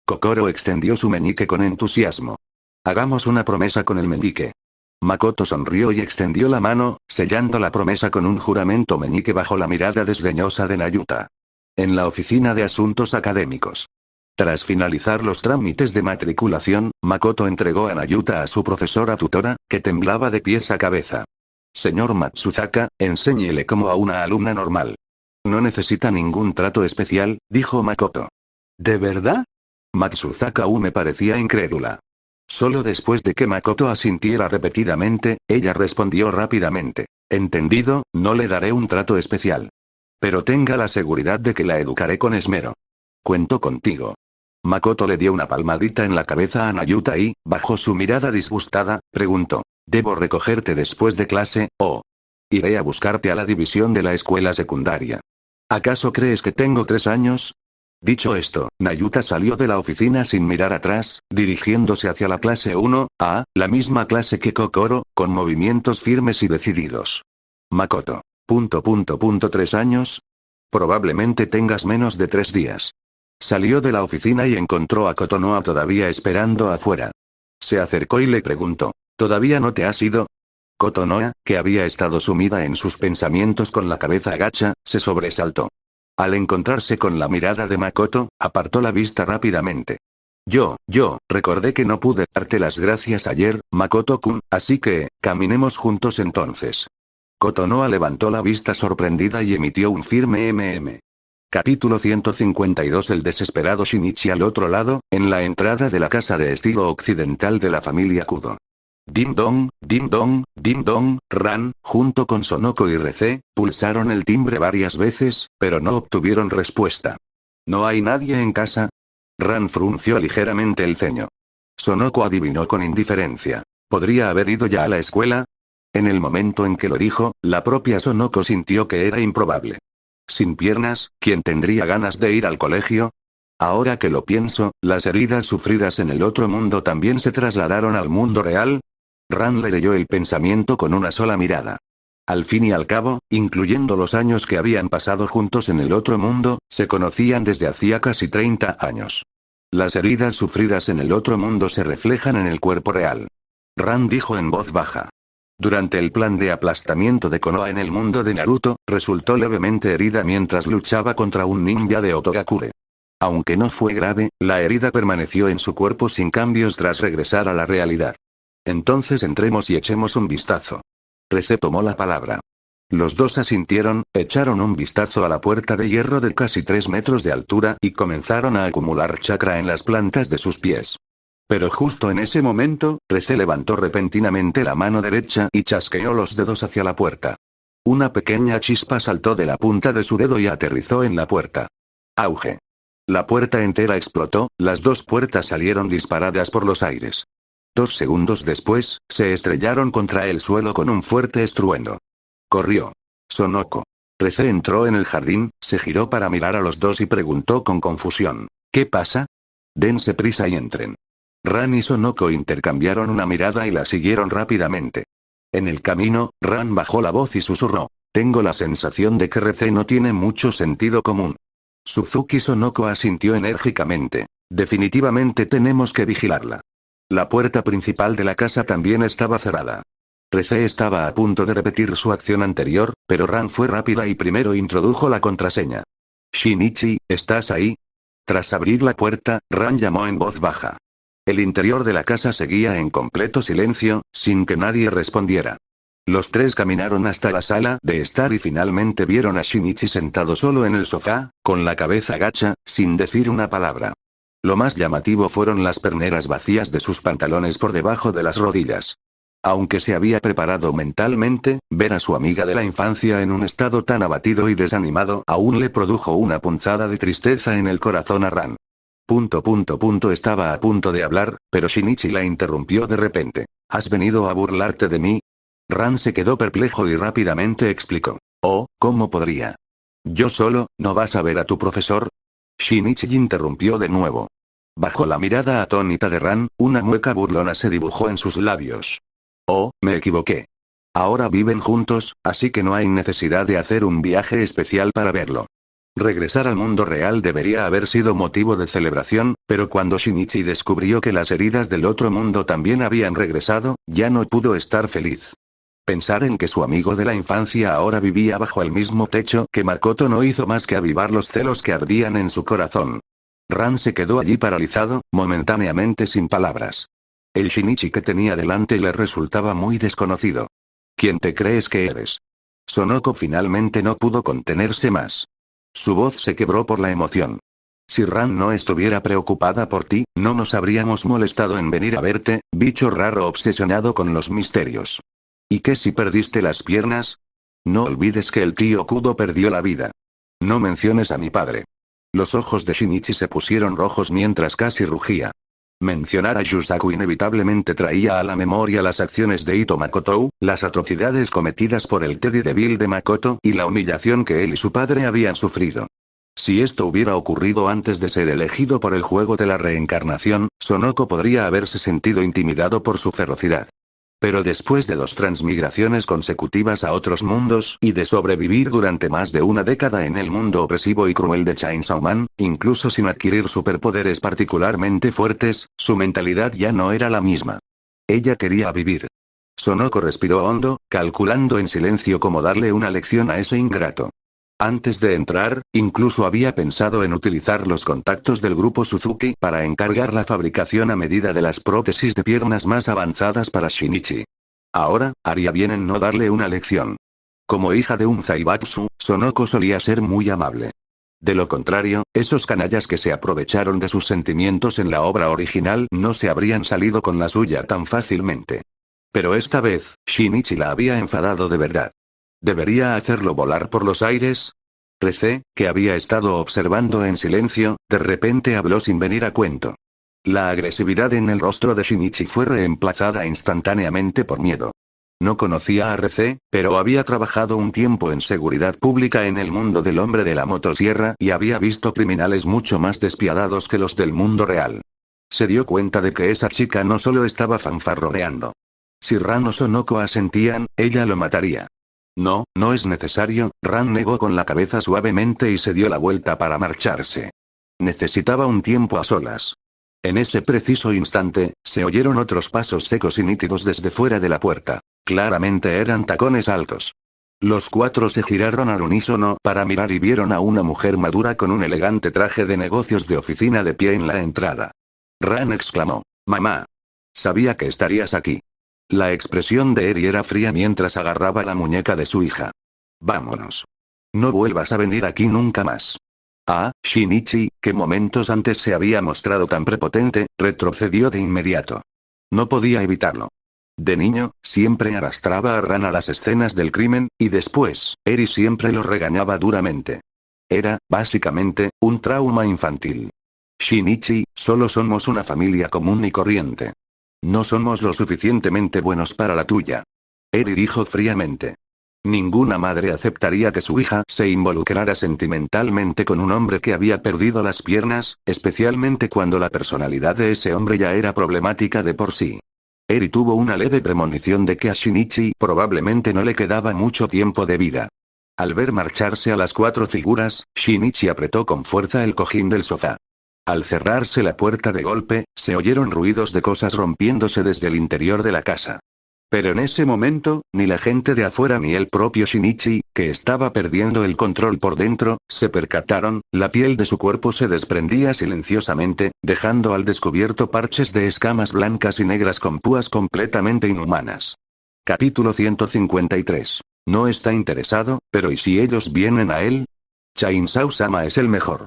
Kokoro extendió su meñique con entusiasmo. Hagamos una promesa con el meñique. Makoto sonrió y extendió la mano, sellando la promesa con un juramento meñique bajo la mirada desdeñosa de Nayuta. En la oficina de asuntos académicos. Tras finalizar los trámites de matriculación, Makoto entregó a Nayuta a su profesora tutora, que temblaba de pies a cabeza. Señor Matsuzaka, enséñele como a una alumna normal. No necesita ningún trato especial, dijo Makoto. ¿De verdad? Matsuzaka aún me parecía incrédula. Solo después de que Makoto asintiera repetidamente, ella respondió rápidamente. Entendido, no le daré un trato especial. Pero tenga la seguridad de que la educaré con esmero. Cuento contigo. Makoto le dio una palmadita en la cabeza a Nayuta y, bajo su mirada disgustada, preguntó. ¿Debo recogerte después de clase, o iré a buscarte a la división de la escuela secundaria? ¿Acaso crees que tengo 3 años? Dicho esto, Nayuta salió de la oficina sin mirar atrás, dirigiéndose hacia la clase 1A, la misma clase que Kokoro, con movimientos firmes y decididos. Makoto. 3 años? Probablemente tengas menos de 3 días. Salió de la oficina y encontró a Kotonoha todavía esperando afuera. Se acercó y le preguntó, ¿todavía no te has ido? Kotonoha, que había estado sumida en sus pensamientos con la cabeza agacha, se sobresaltó. Al encontrarse con la mirada de Makoto, apartó la vista rápidamente. Recordé que no pude darte las gracias ayer, Makoto-kun, así que, caminemos juntos entonces. Kotonoha levantó la vista sorprendida y emitió un firme Capítulo 152. El desesperado Shinichi al otro lado, en la entrada de la casa de estilo occidental de la familia Kudo. Dim dong, dim dong, dim dong. Ran, junto con Sonoko y Rece, pulsaron el timbre varias veces, pero no obtuvieron respuesta. ¿No hay nadie en casa? Ran frunció ligeramente el ceño. Sonoko adivinó con indiferencia. ¿Podría haber ido ya a la escuela? En el momento en que lo dijo, la propia Sonoko sintió que era improbable. Sin piernas, ¿quién tendría ganas de ir al colegio? Ahora que lo pienso, las heridas sufridas en el otro mundo también se trasladaron al mundo real. Ran le leyó el pensamiento con una sola mirada. Al fin y al cabo, incluyendo los años que habían pasado juntos en el otro mundo, se conocían desde hacía casi 30 años. Las heridas sufridas en el otro mundo se reflejan en el cuerpo real. Ran dijo en voz baja. Durante el plan de aplastamiento de Konoha en el mundo de Naruto, resultó levemente herida mientras luchaba contra un ninja de Otogakure. Aunque no fue grave, la herida permaneció en su cuerpo sin cambios tras regresar a la realidad. Entonces entremos y echemos un vistazo. Rece tomó la palabra. Los dos asintieron, echaron un vistazo a la puerta de hierro de casi 3 metros de altura y comenzaron a acumular chakra en las plantas de sus pies. Pero justo en ese momento, Rece levantó repentinamente la mano derecha y chasqueó los dedos hacia la puerta. Una pequeña chispa saltó de la punta de su dedo y aterrizó en la puerta. Auge. La puerta entera explotó, las dos puertas salieron disparadas por los aires. 2 segundos después, se estrellaron contra el suelo con un fuerte estruendo. Corrió. Sonoko. Rece entró en el jardín, se giró para mirar a los dos y preguntó con confusión. ¿Qué pasa? Dense prisa y entren. Ran y Sonoko intercambiaron una mirada y la siguieron rápidamente. En el camino, Ran bajó la voz y susurró. Tengo la sensación de que Rece no tiene mucho sentido común. Suzuki Sonoko asintió enérgicamente. Definitivamente tenemos que vigilarla. La puerta principal de la casa también estaba cerrada. Rece estaba a punto de repetir su acción anterior, pero Ran fue rápida y primero introdujo la contraseña. Shinichi, ¿estás ahí? Tras abrir la puerta, Ran llamó en voz baja. El interior de la casa seguía en completo silencio, sin que nadie respondiera. Los tres caminaron hasta la sala de estar y finalmente vieron a Shinichi sentado solo en el sofá, con la cabeza gacha, sin decir una palabra. Lo más llamativo fueron las perneras vacías de sus pantalones por debajo de las rodillas. Aunque se había preparado mentalmente, ver a su amiga de la infancia en un estado tan abatido y desanimado aún le produjo una punzada de tristeza en el corazón a Ran. Estaba a punto de hablar, pero Shinichi la interrumpió de repente. ¿Has venido a burlarte de mí? Ran se quedó perplejo y rápidamente explicó. Oh, ¿cómo podría? ¿Yo solo, no vas a ver a tu profesor? Shinichi interrumpió de nuevo. Bajo la mirada atónita de Ran, una mueca burlona se dibujó en sus labios. Oh, me equivoqué. Ahora viven juntos, así que no hay necesidad de hacer un viaje especial para verlo. Regresar al mundo real debería haber sido motivo de celebración, pero cuando Shinichi descubrió que las heridas del otro mundo también habían regresado, ya no pudo estar feliz. Pensar en que su amigo de la infancia ahora vivía bajo el mismo techo que Makoto no hizo más que avivar los celos que ardían en su corazón. Ran se quedó allí paralizado, momentáneamente sin palabras. El Shinichi que tenía delante le resultaba muy desconocido. ¿Quién te crees que eres? Sonoko finalmente no pudo contenerse más. Su voz se quebró por la emoción. Si Ran no estuviera preocupada por ti, no nos habríamos molestado en venir a verte, bicho raro obsesionado con los misterios. ¿Y qué si perdiste las piernas? No olvides que el tío Kudo perdió la vida. No menciones a mi padre. Los ojos de Shinichi se pusieron rojos mientras casi rugía. Mencionar a Yusaku inevitablemente traía a la memoria las acciones de Ito Makoto, las atrocidades cometidas por el Teddy débil de Makoto y la humillación que él y su padre habían sufrido. Si esto hubiera ocurrido antes de ser elegido por el juego de la reencarnación, Sonoko podría haberse sentido intimidado por su ferocidad. Pero después de 2 transmigraciones consecutivas a otros mundos y de sobrevivir durante más de una década en el mundo opresivo y cruel de Chainsaw Man, incluso sin adquirir superpoderes particularmente fuertes, su mentalidad ya no era la misma. Ella quería vivir. Sonoko respiró hondo, calculando en silencio cómo darle una lección a ese ingrato. Antes de entrar, incluso había pensado en utilizar los contactos del grupo Suzuki para encargar la fabricación a medida de las prótesis de piernas más avanzadas para Shinichi. Ahora, haría bien en no darle una lección. Como hija de un Zaibatsu, Sonoko solía ser muy amable. De lo contrario, esos canallas que se aprovecharon de sus sentimientos en la obra original no se habrían salido con la suya tan fácilmente. Pero esta vez, Shinichi la había enfadado de verdad. ¿Debería hacerlo volar por los aires? Rece, que había estado observando en silencio, de repente habló sin venir a cuento. La agresividad en el rostro de Shinichi fue reemplazada instantáneamente por miedo. No conocía a Rece, pero había trabajado un tiempo en seguridad pública en el mundo del hombre de la motosierra y había visto criminales mucho más despiadados que los del mundo real. Se dio cuenta de que esa chica no solo estaba fanfarroneando. Si Ran o Sonoko asentían, ella lo mataría. No, no es necesario, Ran negó con la cabeza suavemente y se dio la vuelta para marcharse. Necesitaba un tiempo a solas. En ese preciso instante, se oyeron otros pasos secos y nítidos desde fuera de la puerta. Claramente eran tacones altos. Los 4 se giraron al unísono para mirar y vieron a una mujer madura con un elegante traje de negocios de oficina de pie en la entrada. Ran exclamó. «Mamá. Sabía que estarías aquí». La expresión de Eri era fría mientras agarraba la muñeca de su hija. «Vámonos. No vuelvas a venir aquí nunca más». Ah, Shinichi, que momentos antes se había mostrado tan prepotente, retrocedió de inmediato. No podía evitarlo. De niño, siempre arrastraba a Ran a las escenas del crimen, y después, Eri siempre lo regañaba duramente. Era, básicamente, un trauma infantil. Shinichi, solo somos una familia común y corriente. No somos lo suficientemente buenos para la tuya. Eri dijo fríamente. Ninguna madre aceptaría que su hija se involucrara sentimentalmente con un hombre que había perdido las piernas, especialmente cuando la personalidad de ese hombre ya era problemática de por sí. Eri tuvo una leve premonición de que a Shinichi probablemente no le quedaba mucho tiempo de vida. Al ver marcharse a las 4 figuras, Shinichi apretó con fuerza el cojín del sofá. Al cerrarse la puerta de golpe, se oyeron ruidos de cosas rompiéndose desde el interior de la casa. Pero en ese momento, ni la gente de afuera ni el propio Shinichi, que estaba perdiendo el control por dentro, se percataron. La piel de su cuerpo se desprendía silenciosamente, dejando al descubierto parches de escamas blancas y negras con púas completamente inhumanas. Capítulo 153. No está interesado, pero ¿y si ellos vienen a él? Chainsaw-sama es el mejor.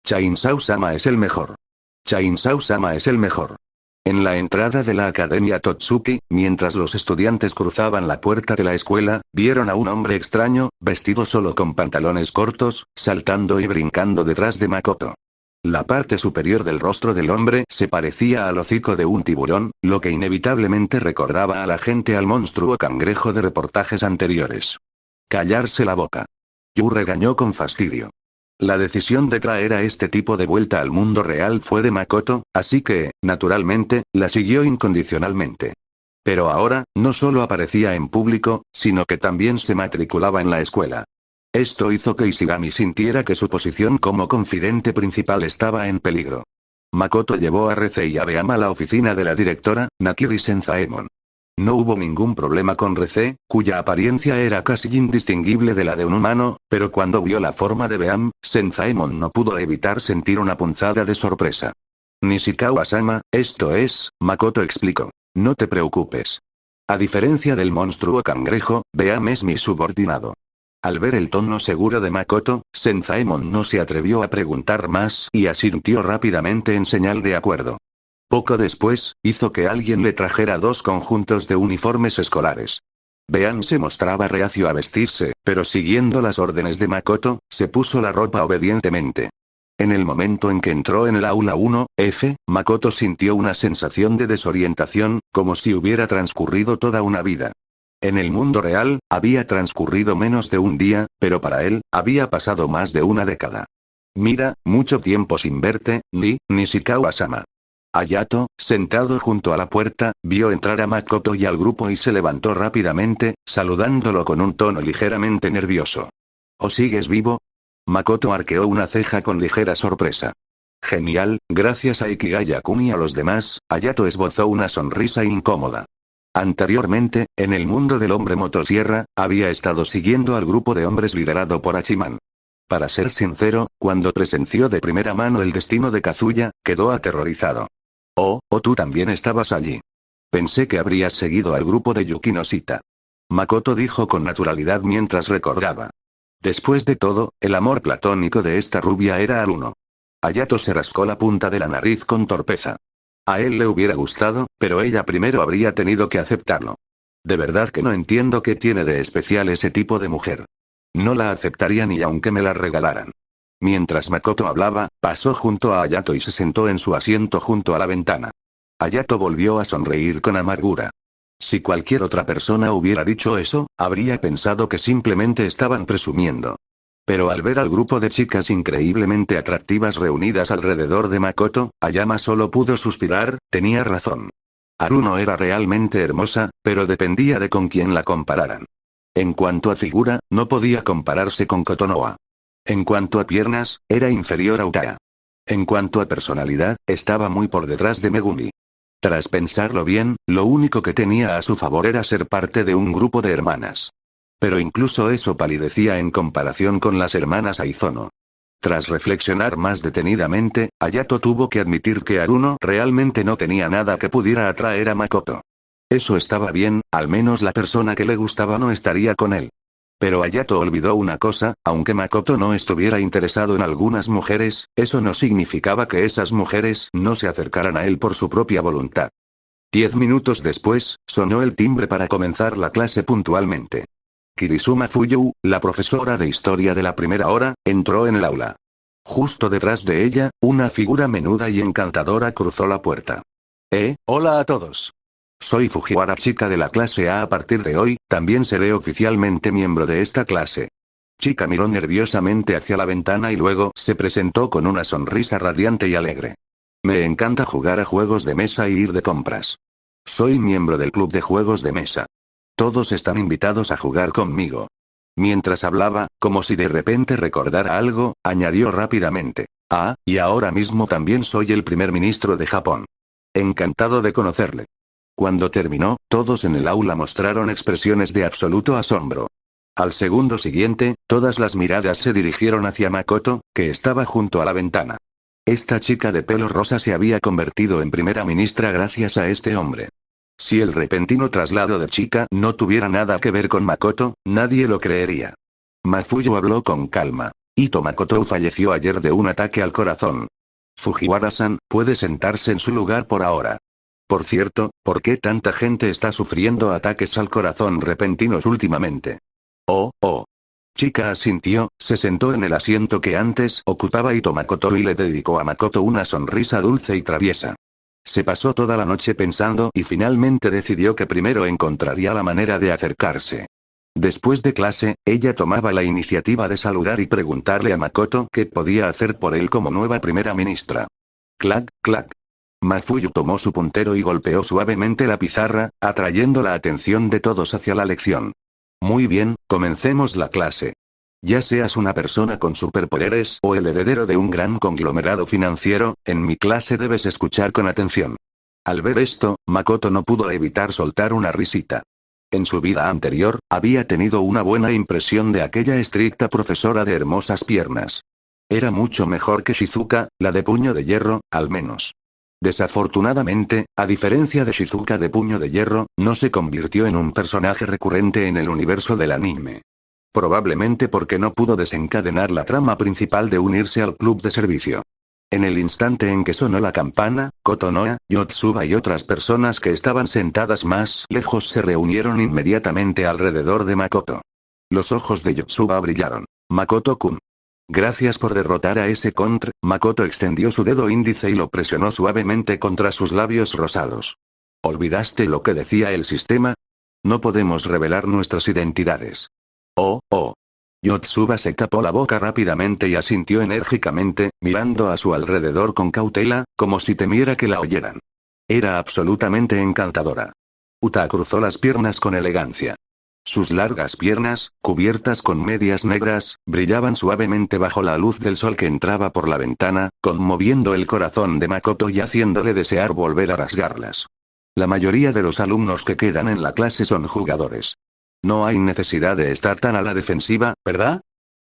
Chainsaw-sama es el mejor. Chainsaw-sama es el mejor. En la entrada de la Academia Totsuki, mientras los estudiantes cruzaban la puerta de la escuela, vieron a un hombre extraño, vestido solo con pantalones cortos, saltando y brincando detrás de Makoto. La parte superior del rostro del hombre se parecía al hocico de un tiburón, lo que inevitablemente recordaba a la gente al monstruo cangrejo de reportajes anteriores. Callarse la boca. Yu regañó con fastidio. La decisión de traer a este tipo de vuelta al mundo real fue de Makoto, así que, naturalmente, la siguió incondicionalmente. Pero ahora, no solo aparecía en público, sino que también se matriculaba en la escuela. Esto hizo que Ishigami sintiera que su posición como confidente principal estaba en peligro. Makoto llevó a Reze y a Beam a la oficina de la directora, Nakiri Senzaemon. No hubo ningún problema con Reze, cuya apariencia era casi indistinguible de la de un humano, pero cuando vio la forma de Beam, Senzaemon no pudo evitar sentir una punzada de sorpresa. Nishikawa-sama, esto es, Makoto explicó. No te preocupes. A diferencia del monstruo cangrejo, Beam es mi subordinado. Al ver el tono seguro de Makoto, Senzaemon no se atrevió a preguntar más y asintió rápidamente en señal de acuerdo. Poco después, hizo que alguien le trajera 2 conjuntos de uniformes escolares. Beam se mostraba reacio a vestirse, pero siguiendo las órdenes de Makoto, se puso la ropa obedientemente. En el momento en que entró en el aula 1F, Makoto sintió una sensación de desorientación, como si hubiera transcurrido toda una vida. En el mundo real, había transcurrido menos de un día, pero para él, había pasado más de una década. Mira, mucho tiempo sin verte, Nishikawa-sama. Hayato, sentado junto a la puerta, vio entrar a Makoto y al grupo y se levantó rápidamente, saludándolo con un tono ligeramente nervioso. ¿O sigues vivo? Makoto arqueó una ceja con ligera sorpresa. Genial, gracias a Ikigaya-kun y a los demás, Hayato esbozó una sonrisa incómoda. Anteriormente, en el mundo del hombre motosierra, había estado siguiendo al grupo de hombres liderado por Hachiman. Para ser sincero, cuando presenció de primera mano el destino de Kazuya, quedó aterrorizado. Oh, tú también estabas allí. Pensé que habrías seguido al grupo de Yukino Shita. Makoto dijo con naturalidad mientras recordaba. Después de todo, el amor platónico de esta rubia era Haruno. Hayato se rascó la punta de la nariz con torpeza. A él le hubiera gustado, pero ella primero habría tenido que aceptarlo. De verdad que no entiendo qué tiene de especial ese tipo de mujer. No la aceptaría ni aunque me la regalaran. Mientras Makoto hablaba, pasó junto a Hayato y se sentó en su asiento junto a la ventana. Hayato volvió a sonreír con amargura. Si cualquier otra persona hubiera dicho eso, habría pensado que simplemente estaban presumiendo. Pero al ver al grupo de chicas increíblemente atractivas reunidas alrededor de Makoto, Ayama solo pudo suspirar, tenía razón. Haruno era realmente hermosa, pero dependía de con quién la compararan. En cuanto a figura, no podía compararse con Kotonoha. En cuanto a piernas, era inferior a Utaa. En cuanto a personalidad, estaba muy por detrás de Megumi. Tras pensarlo bien, lo único que tenía a su favor era ser parte de un grupo de hermanas. Pero incluso eso palidecía en comparación con las hermanas Aizono. Tras reflexionar más detenidamente, Hayato tuvo que admitir que Haruno realmente no tenía nada que pudiera atraer a Makoto. Eso estaba bien, al menos la persona que le gustaba no estaría con él. Pero Hayato olvidó una cosa, aunque Makoto no estuviera interesado en algunas mujeres, eso no significaba que esas mujeres no se acercaran a él por su propia voluntad. 10 minutos después, sonó el timbre para comenzar la clase puntualmente. Kirizuma Fuyu, la profesora de historia de la primera hora, entró en el aula. Justo detrás de ella, una figura menuda y encantadora cruzó la puerta. Hola a todos. Soy Fujiwara, chica de la clase A partir de hoy, también seré oficialmente miembro de esta clase. Chica miró nerviosamente hacia la ventana y luego se presentó con una sonrisa radiante y alegre. Me encanta jugar a juegos de mesa y ir de compras. Soy miembro del club de juegos de mesa. Todos están invitados a jugar conmigo. Mientras hablaba, como si de repente recordara algo, añadió rápidamente. Y ahora mismo también soy el primer ministro de Japón. Encantado de conocerle. Cuando terminó, todos en el aula mostraron expresiones de absoluto asombro. Al segundo siguiente, todas las miradas se dirigieron hacia Makoto, que estaba junto a la ventana. Esta chica de pelo rosa se había convertido en primera ministra gracias a este hombre. Si el repentino traslado de chica no tuviera nada que ver con Makoto, nadie lo creería. Mafuyu habló con calma. Ito Makoto falleció ayer de un ataque al corazón. Fujiwara-san, puede sentarse en su lugar por ahora. Por cierto, ¿por qué tanta gente está sufriendo ataques al corazón repentinos últimamente? Chica asintió, se sentó en el asiento que antes ocupaba Ito Makoto y le dedicó a Makoto una sonrisa dulce y traviesa. Se pasó toda la noche pensando y finalmente decidió que primero encontraría la manera de acercarse. Después de clase, ella tomaba la iniciativa de saludar y preguntarle a Makoto qué podía hacer por él como nueva primera ministra. Clac, clac. Mafuyu tomó su puntero y golpeó suavemente la pizarra, atrayendo la atención de todos hacia la lección. Muy bien, comencemos la clase. Ya seas una persona con superpoderes o el heredero de un gran conglomerado financiero, en mi clase debes escuchar con atención. Al ver esto, Makoto no pudo evitar soltar una risita. En su vida anterior, había tenido una buena impresión de aquella estricta profesora de hermosas piernas. Era mucho mejor que Shizuka, la de puño de hierro, al menos. Desafortunadamente, a diferencia de Shizuka de puño de hierro, no se convirtió en un personaje recurrente en el universo del anime. Probablemente porque no pudo desencadenar la trama principal de unirse al club de servicio. En el instante en que sonó la campana, Kotonoha, Yotsuba y otras personas que estaban sentadas más lejos se reunieron inmediatamente alrededor de Makoto. Los ojos de Yotsuba brillaron. Makoto-kun. Gracias por derrotar a ese contra. Makoto extendió su dedo índice y lo presionó suavemente contra sus labios rosados. ¿Olvidaste lo que decía el sistema? No podemos revelar nuestras identidades. Yotsuba se tapó la boca rápidamente y asintió enérgicamente, mirando a su alrededor con cautela, como si temiera que la oyeran. Era absolutamente encantadora. Uta cruzó las piernas con elegancia. Sus largas piernas, cubiertas con medias negras, brillaban suavemente bajo la luz del sol que entraba por la ventana, conmoviendo el corazón de Makoto y haciéndole desear volver a rasgarlas. La mayoría de los alumnos que quedan en la clase son jugadores. No hay necesidad de estar tan a la defensiva, ¿verdad?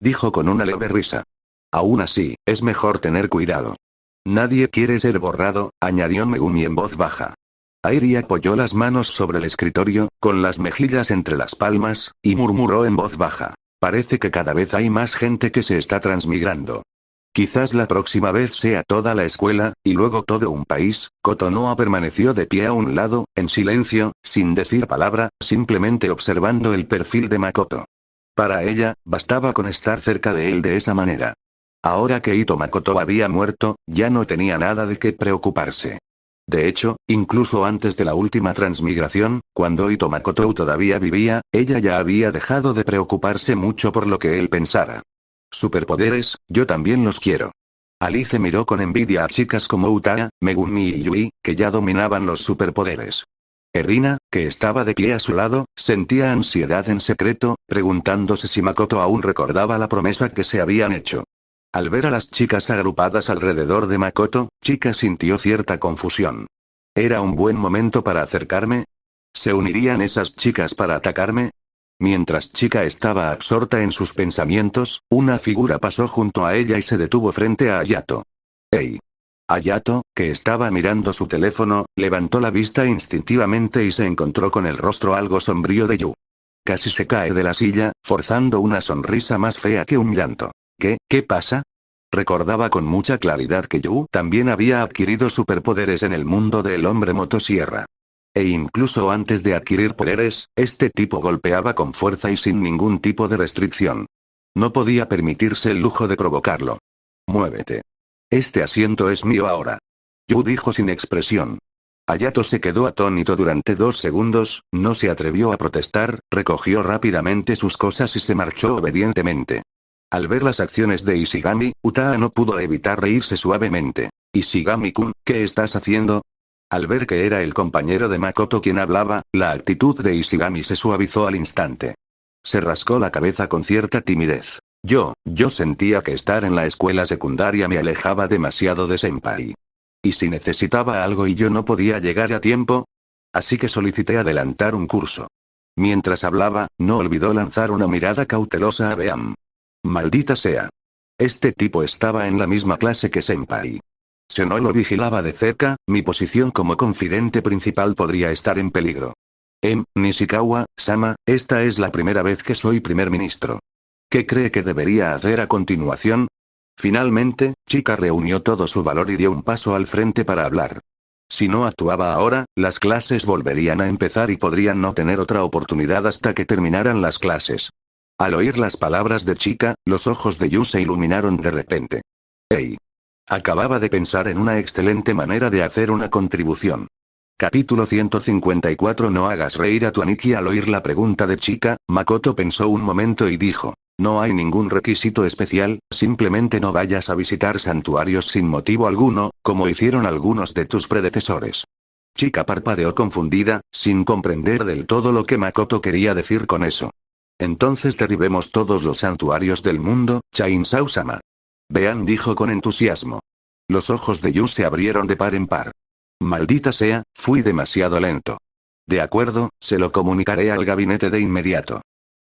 Dijo con una leve risa. Aún así, es mejor tener cuidado. Nadie quiere ser borrado, añadió Megumi en voz baja. Airi apoyó las manos sobre el escritorio, con las mejillas entre las palmas, y murmuró en voz baja. Parece que cada vez hay más gente que se está transmigrando. Quizás la próxima vez sea toda la escuela, y luego todo un país. Kotonoha permaneció de pie a un lado, en silencio, sin decir palabra, simplemente observando el perfil de Makoto. Para ella, bastaba con estar cerca de él de esa manera. Ahora que Ito Makoto había muerto, ya no tenía nada de qué preocuparse. De hecho, incluso antes de la última transmigración, cuando Ito Makoto todavía vivía, ella ya había dejado de preocuparse mucho por lo que él pensara. Superpoderes, yo también los quiero. Alice miró con envidia a chicas como Uta, Megumi y Yui, que ya dominaban los superpoderes. Erina, que estaba de pie a su lado, sentía ansiedad en secreto, preguntándose si Makoto aún recordaba la promesa que se habían hecho. Al ver a las chicas agrupadas alrededor de Makoto, Chika sintió cierta confusión. ¿Era un buen momento para acercarme? ¿Se unirían esas chicas para atacarme? Mientras Chika estaba absorta en sus pensamientos, una figura pasó junto a ella y se detuvo frente a Hayato. ¡Hey! Hayato, que estaba mirando su teléfono, levantó la vista instintivamente y se encontró con el rostro algo sombrío de Yu. Casi se cae de la silla, forzando una sonrisa más fea que un llanto. ¿Qué pasa? Recordaba con mucha claridad que Yu también había adquirido superpoderes en el mundo del hombre motosierra. E incluso antes de adquirir poderes, este tipo golpeaba con fuerza y sin ningún tipo de restricción. No podía permitirse el lujo de provocarlo. Muévete. Este asiento es mío ahora. Yu dijo sin expresión. Hayato se quedó atónito durante 2 segundos, no se atrevió a protestar, recogió rápidamente sus cosas y se marchó obedientemente. Al ver las acciones de Ishigami, Utaa no pudo evitar reírse suavemente. Ishigami-kun, ¿qué estás haciendo? Al ver que era el compañero de Makoto quien hablaba, la actitud de Ishigami se suavizó al instante. Se rascó la cabeza con cierta timidez. Yo sentía que estar en la escuela secundaria me alejaba demasiado de Senpai. ¿Y si necesitaba algo y yo no podía llegar a tiempo? Así que solicité adelantar un curso. Mientras hablaba, no olvidó lanzar una mirada cautelosa a Beam. Maldita sea. Este tipo estaba en la misma clase que Senpai. Si no lo vigilaba de cerca, mi posición como confidente principal podría estar en peligro. Nishikawa-sama, esta es la primera vez que soy primer ministro. ¿Qué cree que debería hacer a continuación? Finalmente, Chika reunió todo su valor y dio un paso al frente para hablar. Si no actuaba ahora, las clases volverían a empezar y podrían no tener otra oportunidad hasta que terminaran las clases. Al oír las palabras de Chika, los ojos de Yu se iluminaron de repente. ¡Ey! Acababa de pensar en una excelente manera de hacer una contribución. Capítulo 154. No hagas reír a tu Aniki. Al oír la pregunta de Chika, Makoto pensó un momento y dijo. No hay ningún requisito especial, simplemente no vayas a visitar santuarios sin motivo alguno, como hicieron algunos de tus predecesores. Chika parpadeó confundida, sin comprender del todo lo que Makoto quería decir con eso. Entonces derribemos todos los santuarios del mundo, Chainsaw-sama. Bean dijo con entusiasmo. Los ojos de Yu se abrieron de par en par. Maldita sea, fui demasiado lento. De acuerdo, se lo comunicaré al gabinete de inmediato.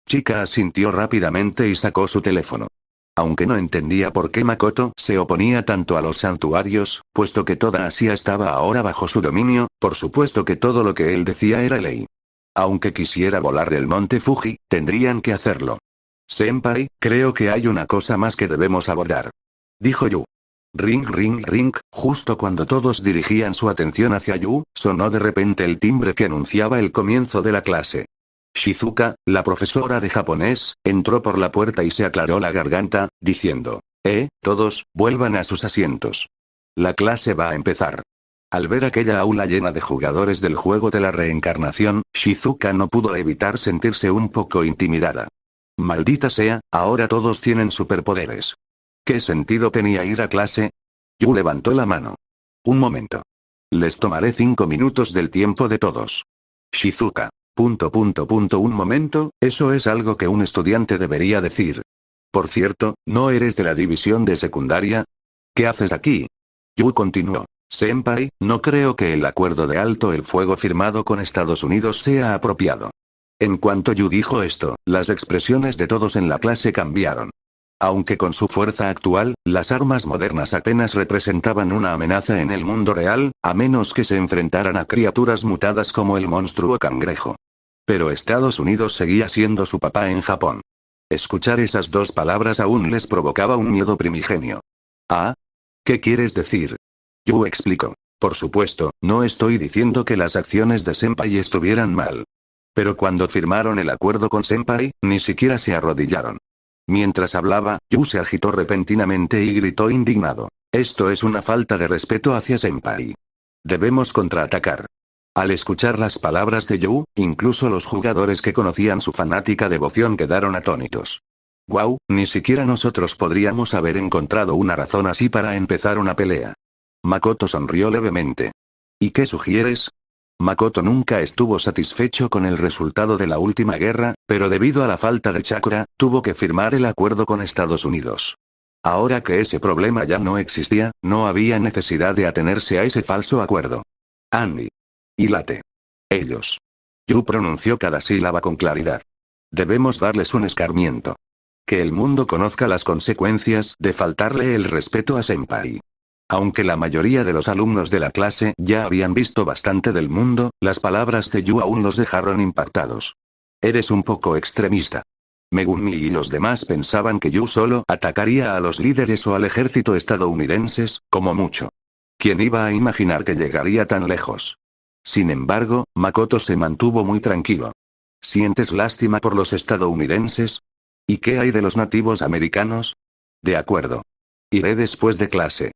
Chika asintió rápidamente y sacó su teléfono. Aunque no entendía por qué Makoto se oponía tanto a los santuarios, puesto que toda Asia estaba ahora bajo su dominio, por supuesto que todo lo que él decía era ley. Aunque quisiera volar el monte Fuji, tendrían que hacerlo. Senpai, creo que hay una cosa más que debemos abordar. Dijo Yu. Ring ring ring, justo cuando todos dirigían su atención hacia Yu, sonó de repente el timbre que anunciaba el comienzo de la clase. Shizuka, la profesora de japonés, entró por la puerta y se aclaró la garganta, diciendo, todos, vuelvan a sus asientos. La clase va a empezar. Al ver aquella aula llena de jugadores del juego de la reencarnación, Shizuka no pudo evitar sentirse un poco intimidada. Maldita sea, ahora todos tienen superpoderes. ¿Qué sentido tenía ir a clase? Yu levantó la mano. Un momento. Les tomaré 5 minutos del tiempo de todos. Shizuka. Un momento, eso es algo que un estudiante debería decir. Por cierto, ¿no eres de la división de secundaria? ¿Qué haces aquí? Yu continuó. Senpai, no creo que el acuerdo de alto el fuego firmado con Estados Unidos sea apropiado. En cuanto Yu dijo esto, las expresiones de todos en la clase cambiaron. Aunque con su fuerza actual, las armas modernas apenas representaban una amenaza en el mundo real, a menos que se enfrentaran a criaturas mutadas como el monstruo cangrejo. Pero Estados Unidos seguía siendo su papá en Japón. Escuchar esas 2 palabras aún les provocaba un miedo primigenio. ¿Ah? ¿Qué quieres decir? Yu explicó. Por supuesto, no estoy diciendo que las acciones de Senpai estuvieran mal. Pero cuando firmaron el acuerdo con Senpai, ni siquiera se arrodillaron. Mientras hablaba, Yu se agitó repentinamente y gritó indignado. Esto es una falta de respeto hacia Senpai. Debemos contraatacar. Al escuchar las palabras de Yu, incluso los jugadores que conocían su fanática devoción quedaron atónitos. Wow, ni siquiera nosotros podríamos haber encontrado una razón así para empezar una pelea. Makoto sonrió levemente. ¿Y qué sugieres? Makoto nunca estuvo satisfecho con el resultado de la última guerra, pero debido a la falta de chakra, tuvo que firmar el acuerdo con Estados Unidos. Ahora que ese problema ya no existía, no había necesidad de atenerse a ese falso acuerdo. Annie. Y Late. Ellos. Yu pronunció cada sílaba con claridad. Debemos darles un escarmiento. Que el mundo conozca las consecuencias de faltarle el respeto a Senpai. Aunque la mayoría de los alumnos de la clase ya habían visto bastante del mundo, las palabras de Yu aún los dejaron impactados. Eres un poco extremista. Megumi y los demás pensaban que Yu solo atacaría a los líderes o al ejército estadounidenses, como mucho. ¿Quién iba a imaginar que llegaría tan lejos? Sin embargo, Makoto se mantuvo muy tranquilo. ¿Sientes lástima por los estadounidenses? ¿Y qué hay de los nativos americanos? De acuerdo. Iré después de clase.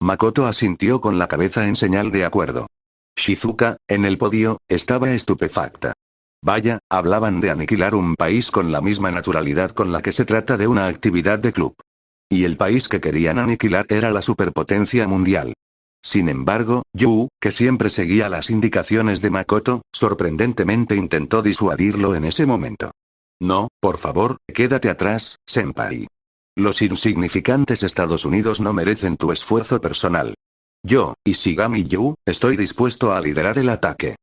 Makoto asintió con la cabeza en señal de acuerdo. Shizuka, en el podio, estaba estupefacta. Vaya, hablaban de aniquilar un país con la misma naturalidad con la que se trata de una actividad de club. Y el país que querían aniquilar era la superpotencia mundial. Sin embargo, Yu, que siempre seguía las indicaciones de Makoto, sorprendentemente intentó disuadirlo en ese momento. No, por favor, quédate atrás, senpai. Los insignificantes Estados Unidos no merecen tu esfuerzo personal. Yo, Ishigami Yu, estoy dispuesto a liderar el ataque.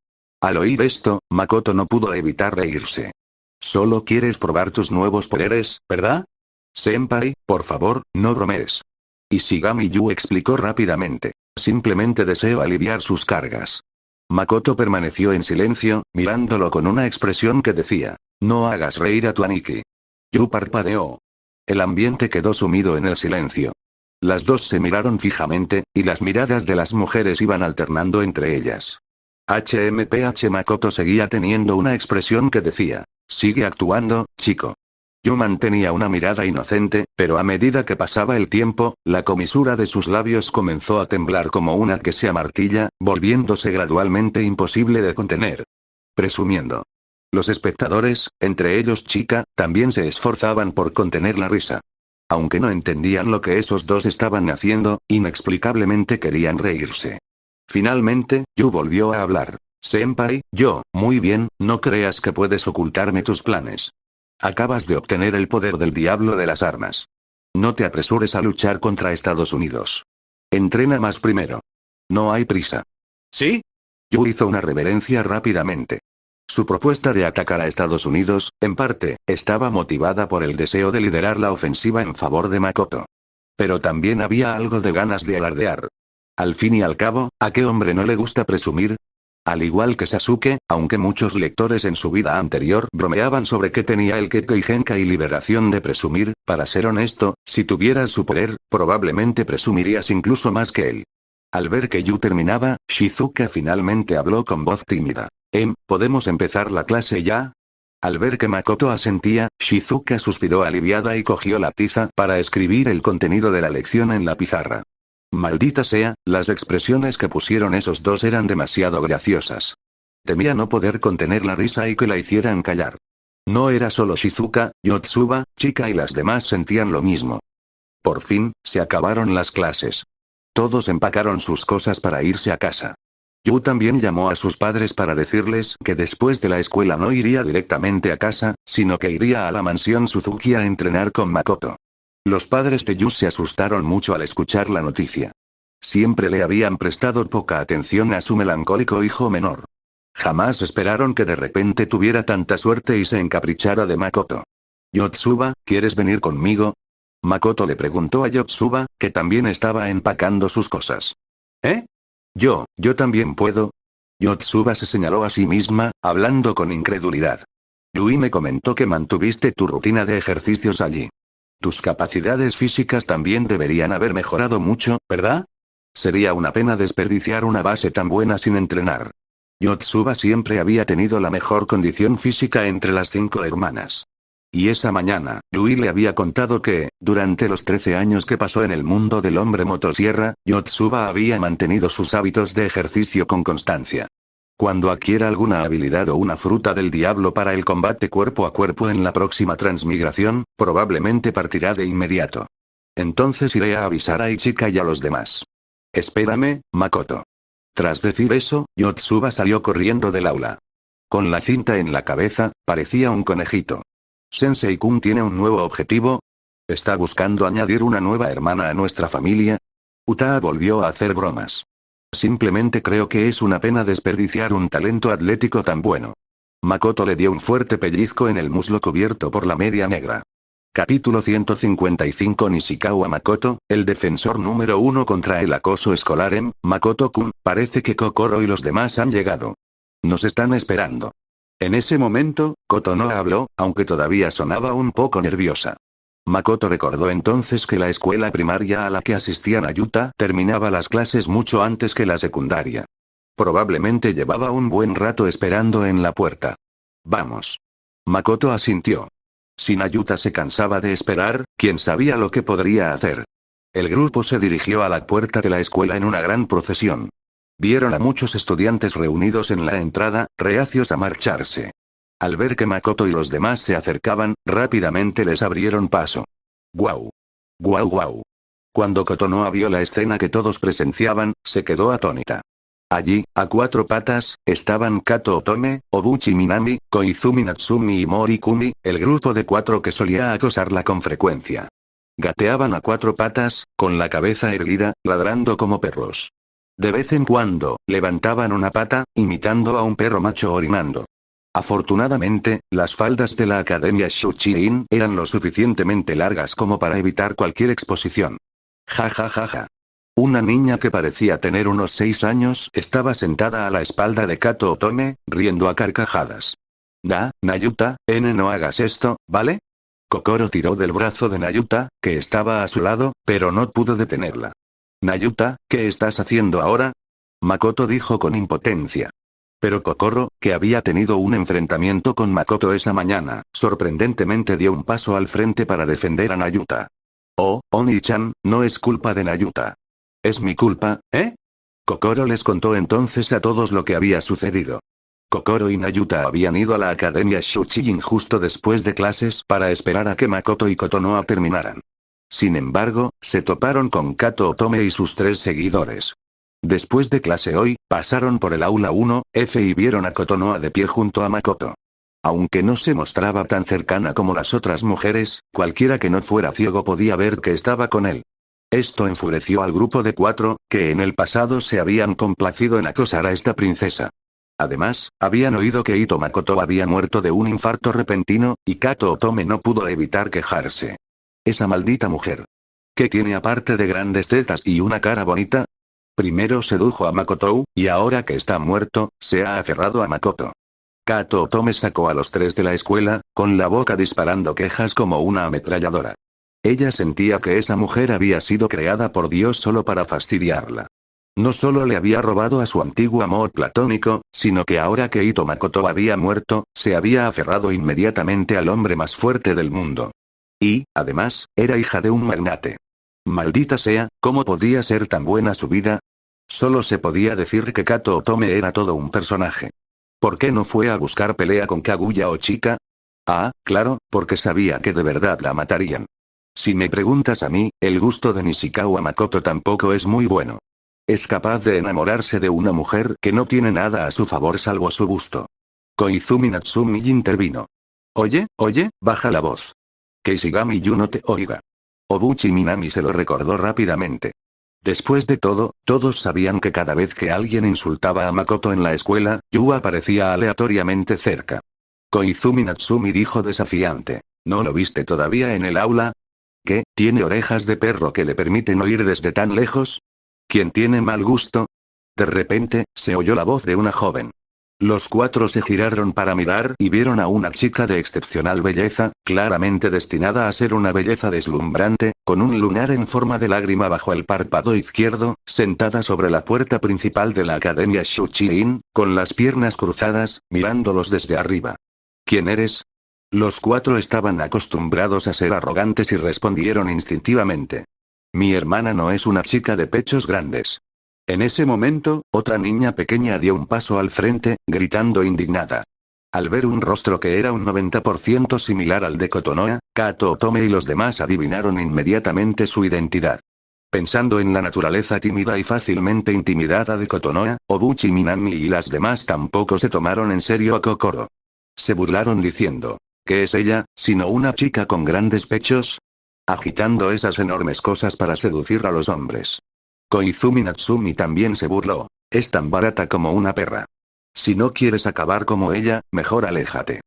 Al oír esto, Makoto no pudo evitar reírse. Solo quieres probar tus nuevos poderes, ¿verdad? Senpai, por favor, no bromees. Ishigami Yu explicó rápidamente. Simplemente deseo aliviar sus cargas. Makoto permaneció en silencio, mirándolo con una expresión que decía, no hagas reír a tu Aniki. Yu parpadeó. El ambiente quedó sumido en el silencio. Las dos se miraron fijamente, y las miradas de las mujeres iban alternando entre ellas. HMPH Makoto seguía teniendo una expresión que decía, sigue actuando, chico. Yu mantenía una mirada inocente, pero a medida que pasaba el tiempo, la comisura de sus labios comenzó a temblar como una que se amartilla, volviéndose gradualmente imposible de contener. Presumiendo. Los espectadores, entre ellos Chika, también se esforzaban por contener la risa. Aunque no entendían lo que esos dos estaban haciendo, inexplicablemente querían reírse. Finalmente, Yu volvió a hablar. Senpai, muy bien, no creas que puedes ocultarme tus planes. Acabas de obtener el poder del diablo de las armas. No te apresures a luchar contra Estados Unidos. Entrena más primero. No hay prisa. ¿Sí? Yu hizo una reverencia rápidamente. Su propuesta de atacar a Estados Unidos, en parte, estaba motivada por el deseo de liderar la ofensiva en favor de Makoto. Pero también había algo de ganas de alardear. Al fin y al cabo, ¿a qué hombre no le gusta presumir? Al igual que Sasuke, aunque muchos lectores en su vida anterior bromeaban sobre que tenía el Kekkei Genkai y liberación de presumir, para ser honesto, si tuvieras su poder, probablemente presumirías incluso más que él. Al ver que Yu terminaba, Shizuka finalmente habló con voz tímida. ¿Podemos empezar la clase ya? Al ver que Makoto asentía, Shizuka suspiró aliviada y cogió la tiza para escribir el contenido de la lección en la pizarra. Maldita sea, las expresiones que pusieron esos dos eran demasiado graciosas. Temía no poder contener la risa y que la hicieran callar. No era solo Shizuka, Yotsuba, Chika y las demás sentían lo mismo. Por fin, se acabaron las clases. Todos empacaron sus cosas para irse a casa. Yu también llamó a sus padres para decirles que después de la escuela no iría directamente a casa, sino que iría a la mansión Suzuki a entrenar con Makoto. Los padres de Yu se asustaron mucho al escuchar la noticia. Siempre le habían prestado poca atención a su melancólico hijo menor. Jamás esperaron que de repente tuviera tanta suerte y se encaprichara de Makoto. Yotsuba, ¿quieres venir conmigo? Makoto le preguntó a Yotsuba, que también estaba empacando sus cosas. ¿Eh? Yo también puedo. Yotsuba se señaló a sí misma, hablando con incredulidad. Yui me comentó que mantuviste tu rutina de ejercicios allí. Tus capacidades físicas también deberían haber mejorado mucho, ¿verdad? Sería una pena desperdiciar una base tan buena sin entrenar. Yotsuba siempre había tenido la mejor condición física entre las 5 hermanas. Y esa mañana, Yui le había contado que, durante los 13 años que pasó en el mundo del hombre motosierra, Yotsuba había mantenido sus hábitos de ejercicio con constancia. Cuando adquiera alguna habilidad o una fruta del diablo para el combate cuerpo a cuerpo en la próxima transmigración, probablemente partirá de inmediato. Entonces iré a avisar a Ichika y a los demás. Espérame, Makoto. Tras decir eso, Yotsuba salió corriendo del aula. Con la cinta en la cabeza, parecía un conejito. ¿Sensei-kun tiene un nuevo objetivo? ¿Está buscando añadir una nueva hermana a nuestra familia? Utaa volvió a hacer bromas. Simplemente creo que es una pena desperdiciar un talento atlético tan bueno. Makoto le dio un fuerte pellizco en el muslo cubierto por la media negra. Capítulo 155 Nishikawa Makoto, el defensor número 1 contra el acoso escolar en Makoto-kun, parece que Kokoro y los demás han llegado. Nos están esperando. En ese momento, Koto no habló, aunque todavía sonaba un poco nerviosa. Makoto recordó entonces que la escuela primaria a la que asistían a Yuta terminaba las clases mucho antes que la secundaria. Probablemente llevaba un buen rato esperando en la puerta. Vamos. Makoto asintió. Si Nayuta se cansaba de esperar, ¿quién sabía lo que podría hacer? El grupo se dirigió a la puerta de la escuela en una gran procesión. Vieron a muchos estudiantes reunidos en la entrada, reacios a marcharse. Al ver que Makoto y los demás se acercaban, rápidamente les abrieron paso. ¡Guau! ¡Guau guau! Cuando Kotonoha vio la escena que todos presenciaban, se quedó atónita. Allí, a cuatro patas, estaban Kato Otome, Obuchi Minami, Koizumi Natsumi y Mori Kumi, el grupo de cuatro que solía acosarla con frecuencia. Gateaban a cuatro patas, con la cabeza erguida, ladrando como perros. De vez en cuando, levantaban una pata, imitando a un perro macho orinando. Afortunadamente, las faldas de la Academia Shuchi-in eran lo suficientemente largas como para evitar cualquier exposición. Ja ja ja ja. Una niña que parecía tener unos 6 años estaba sentada a la espalda de Kato Otome, riendo a carcajadas. Nayuta, no hagas esto, ¿vale? Kokoro tiró del brazo de Nayuta, que estaba a su lado, pero no pudo detenerla. Nayuta, ¿qué estás haciendo ahora? Makoto dijo con impotencia. Pero Kokoro, que había tenido un enfrentamiento con Makoto esa mañana, sorprendentemente dio un paso al frente para defender a Nayuta. Oh, Oni-chan, no es culpa de Nayuta. ¿Es mi culpa, eh? Kokoro les contó entonces a todos lo que había sucedido. Kokoro y Nayuta habían ido a la Academia Shuchi-in justo después de clases para esperar a que Makoto y Kotonoha terminaran. Sin embargo, se toparon con Kato Otome y sus 3 seguidores. Después de clase hoy, pasaron por el aula 1F y vieron a Kotonoha de pie junto a Makoto. Aunque no se mostraba tan cercana como las otras mujeres, cualquiera que no fuera ciego podía ver que estaba con él. Esto enfureció al grupo de 4, que en el pasado se habían complacido en acosar a esta princesa. Además, habían oído que Ito Makoto había muerto de un infarto repentino, y Kato Otome no pudo evitar quejarse. Esa maldita mujer. ¿Qué tiene aparte de grandes tetas y una cara bonita? Primero sedujo a Makoto, y ahora que está muerto, se ha aferrado a Makoto. Kato Otome sacó a los 3 de la escuela, con la boca disparando quejas como una ametralladora. Ella sentía que esa mujer había sido creada por Dios solo para fastidiarla. No solo le había robado a su antiguo amor platónico, sino que ahora que Ito Makoto había muerto, se había aferrado inmediatamente al hombre más fuerte del mundo. Y, además, era hija de un magnate. Maldita sea, ¿cómo podía ser tan buena su vida? Solo se podía decir que Kato Otome era todo un personaje. ¿Por qué no fue a buscar pelea con Kaguya o Chika? Ah, claro, porque sabía que de verdad la matarían. Si me preguntas a mí, el gusto de Nishikawa Makoto tampoco es muy bueno. Es capaz de enamorarse de una mujer que no tiene nada a su favor salvo su gusto. Koizumi Natsumi intervino. Oye, baja la voz. Que Ishigami Yu no te oiga. Obuchi Minami se lo recordó rápidamente. Después de todo, todos sabían que cada vez que alguien insultaba a Makoto en la escuela, Yu aparecía aleatoriamente cerca. Koizumi Natsumi dijo desafiante. ¿No lo viste todavía en el aula? ¿Qué, tiene orejas de perro que le permiten oír desde tan lejos? ¿Quién tiene mal gusto? De repente, se oyó la voz de una joven. Los 4 se giraron para mirar y vieron a una chica de excepcional belleza, claramente destinada a ser una belleza deslumbrante, con un lunar en forma de lágrima bajo el párpado izquierdo, sentada sobre la puerta principal de la Academia Shuchi-in, con las piernas cruzadas, mirándolos desde arriba. ¿Quién eres? Los 4 estaban acostumbrados a ser arrogantes y respondieron instintivamente. Mi hermana no es una chica de pechos grandes. En ese momento, otra niña pequeña dio un paso al frente, gritando indignada. Al ver un rostro que era un 90% similar al de Kotonoha, Kato Otome y los demás adivinaron inmediatamente su identidad. Pensando en la naturaleza tímida y fácilmente intimidada de Kotonoha, Obuchi Minami y las demás tampoco se tomaron en serio a Kokoro. Se burlaron diciendo. ¿Qué es ella, sino una chica con grandes pechos? Agitando esas enormes cosas para seducir a los hombres. Koizumi Natsumi también se burló. Es tan barata como una perra. Si no quieres acabar como ella, mejor aléjate.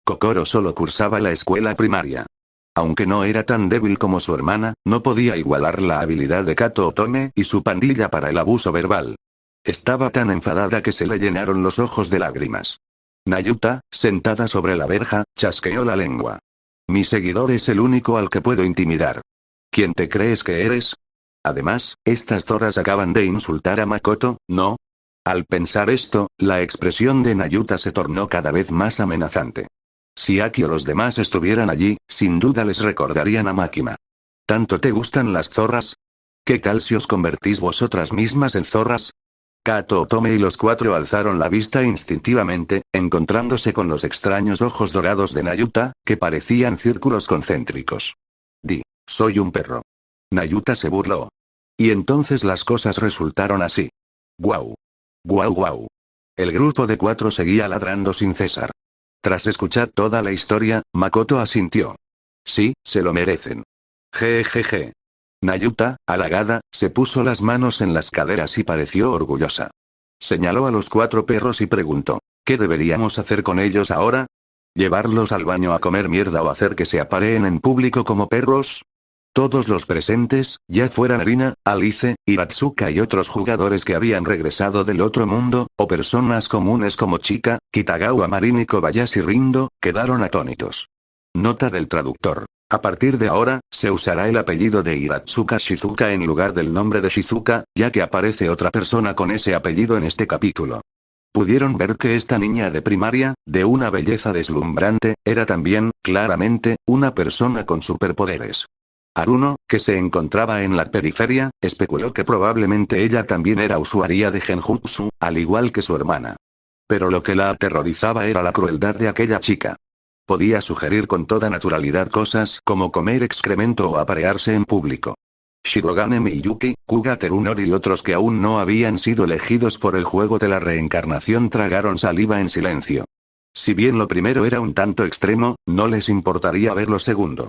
Kokoro solo cursaba la escuela primaria. Aunque no era tan débil como su hermana, no podía igualar la habilidad de Kato Otome y su pandilla para el abuso verbal. Estaba tan enfadada que se le llenaron los ojos de lágrimas. Nayuta, sentada sobre la verja, chasqueó la lengua. Mi seguidor es el único al que puedo intimidar. ¿Quién te crees que eres? Además, estas zorras acaban de insultar a Makoto, ¿no? Al pensar esto, la expresión de Nayuta se tornó cada vez más amenazante. Si Aki o los demás estuvieran allí, sin duda les recordarían a Makima. ¿Tanto te gustan las zorras? ¿Qué tal si os convertís vosotras mismas en zorras? Kato Otome y los cuatro alzaron la vista instintivamente, encontrándose con los extraños ojos dorados de Nayuta, que parecían círculos concéntricos. Soy un perro. Nayuta se burló. Y entonces las cosas resultaron así. ¡Guau! ¡Guau guau! El grupo de cuatro seguía ladrando sin cesar. Tras escuchar toda la historia, Makoto asintió. Sí, se lo merecen. Jejeje. Nayuta, halagada, se puso las manos en las caderas y pareció orgullosa. Señaló a los cuatro perros y preguntó, ¿qué deberíamos hacer con ellos ahora? ¿Llevarlos al baño a comer mierda o hacer que se apareen en público como perros? Todos los presentes, ya fueran Rina, Alice, Iratsuka y otros jugadores que habían regresado del otro mundo, o personas comunes como Chika, Kitagawa Marin y Kobayashi Rindo, quedaron atónitos. Nota del traductor. A partir de ahora, se usará el apellido de Iratsuka Shizuka en lugar del nombre de Shizuka, ya que aparece otra persona con ese apellido en este capítulo. Pudieron ver que esta niña de primaria, de una belleza deslumbrante, era también, claramente, una persona con superpoderes. Aruno, que se encontraba en la periferia, especuló que probablemente ella también era usuaria de Genjutsu, al igual que su hermana. Pero lo que la aterrorizaba era la crueldad de aquella chica. Podía sugerir con toda naturalidad cosas como comer excremento o aparearse en público. Shirogane Miyuki, Kuga Terunori y otros que aún no habían sido elegidos por el juego de la reencarnación tragaron saliva en silencio. Si bien lo primero era un tanto extremo, no les importaría ver lo segundo.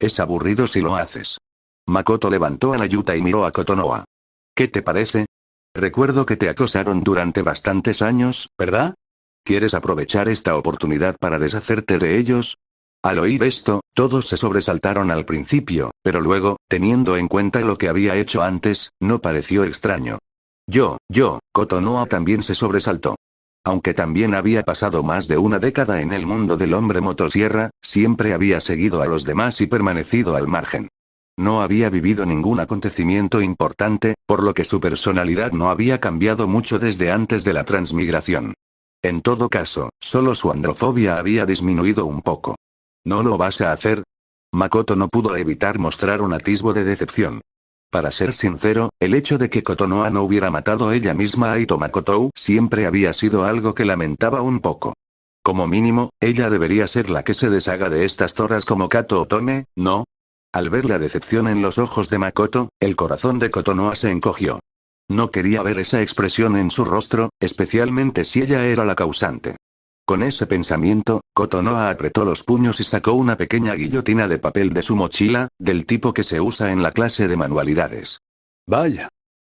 Es aburrido si lo haces. Makoto levantó a Nayuta y miró a Kotonoha. ¿Qué te parece? Recuerdo que te acosaron durante bastantes años, ¿verdad? ¿Quieres aprovechar esta oportunidad para deshacerte de ellos? Al oír esto, todos se sobresaltaron al principio, pero luego, teniendo en cuenta lo que había hecho antes, no pareció extraño. Kotonoha también se sobresaltó. Aunque también había pasado más de una década en el mundo del hombre motosierra, siempre había seguido a los demás y permanecido al margen. No había vivido ningún acontecimiento importante, por lo que su personalidad no había cambiado mucho desde antes de la transmigración. En todo caso, solo su androfobia había disminuido un poco. ¿No lo vas a hacer? Makoto no pudo evitar mostrar un atisbo de decepción. Para ser sincero, el hecho de que Kotonoha no hubiera matado ella misma a Ito Makoto siempre había sido algo que lamentaba un poco. Como mínimo, ella debería ser la que se deshaga de estas zorras como Kato Otome, ¿no? Al ver la decepción en los ojos de Makoto, el corazón de Kotonoha se encogió. No quería ver esa expresión en su rostro, especialmente si ella era la causante. Con ese pensamiento, Kotonoha apretó los puños y sacó una pequeña guillotina de papel de su mochila, del tipo que se usa en la clase de manualidades. Vaya.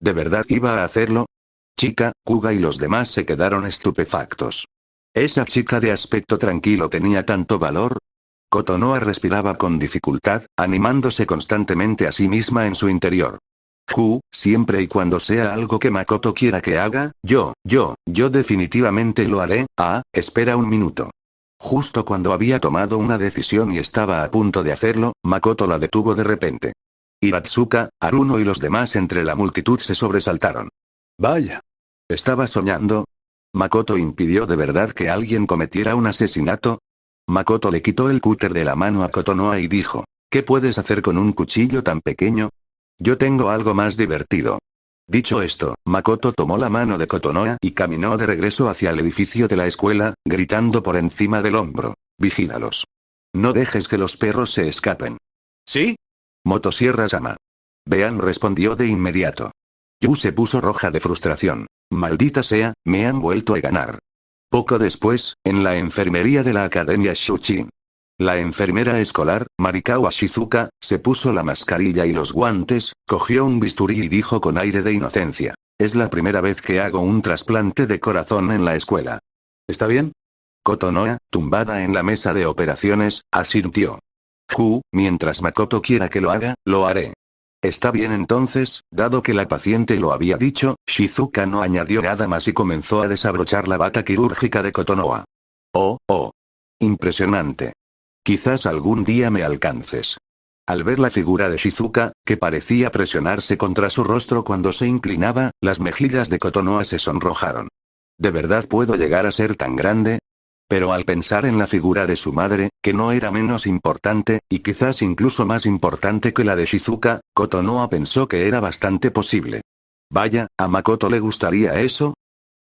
¿De verdad iba a hacerlo? Chika, Kuga y los demás se quedaron estupefactos. ¿Esa chica de aspecto tranquilo tenía tanto valor? Kotonoha respiraba con dificultad, animándose constantemente a sí misma en su interior. Siempre y cuando sea algo que Makoto quiera que haga, yo definitivamente lo haré. Espera un minuto. Justo cuando había tomado una decisión y estaba a punto de hacerlo, Makoto la detuvo de repente. Iratsuka, Aruno y los demás entre la multitud se sobresaltaron. Vaya. ¿Estaba soñando? ¿Makoto impidió de verdad que alguien cometiera un asesinato? Makoto le quitó el cúter de la mano a Kotonoha y dijo, ¿qué puedes hacer con un cuchillo tan pequeño? Yo tengo algo más divertido. Dicho esto, Makoto tomó la mano de Kotonoha y caminó de regreso hacia el edificio de la escuela, gritando por encima del hombro. Vigílalos. No dejes que los perros se escapen. ¿Sí? Motosierra-sama. Bean respondió de inmediato. Yu se puso roja de frustración. Maldita sea, me han vuelto a ganar. Poco después, en la enfermería de la Academia Shuchin. La enfermera escolar, Marikawa Shizuka, se puso la mascarilla y los guantes, cogió un bisturí y dijo con aire de inocencia. Es la primera vez que hago un trasplante de corazón en la escuela. ¿Está bien? Kotonoha, tumbada en la mesa de operaciones, asintió. Mientras Makoto quiera que lo haga, lo haré. Está bien entonces, dado que la paciente lo había dicho, Shizuka no añadió nada más y comenzó a desabrochar la bata quirúrgica de Kotonoha. Oh. Impresionante. Quizás algún día me alcances. Al ver la figura de Shizuka, que parecía presionarse contra su rostro cuando se inclinaba, las mejillas de Kotonoha se sonrojaron. ¿De verdad puedo llegar a ser tan grande? Pero al pensar en la figura de su madre, que no era menos importante, y quizás incluso más importante que la de Shizuka, Kotonoha pensó que era bastante posible. Vaya, a Makoto le gustaría eso,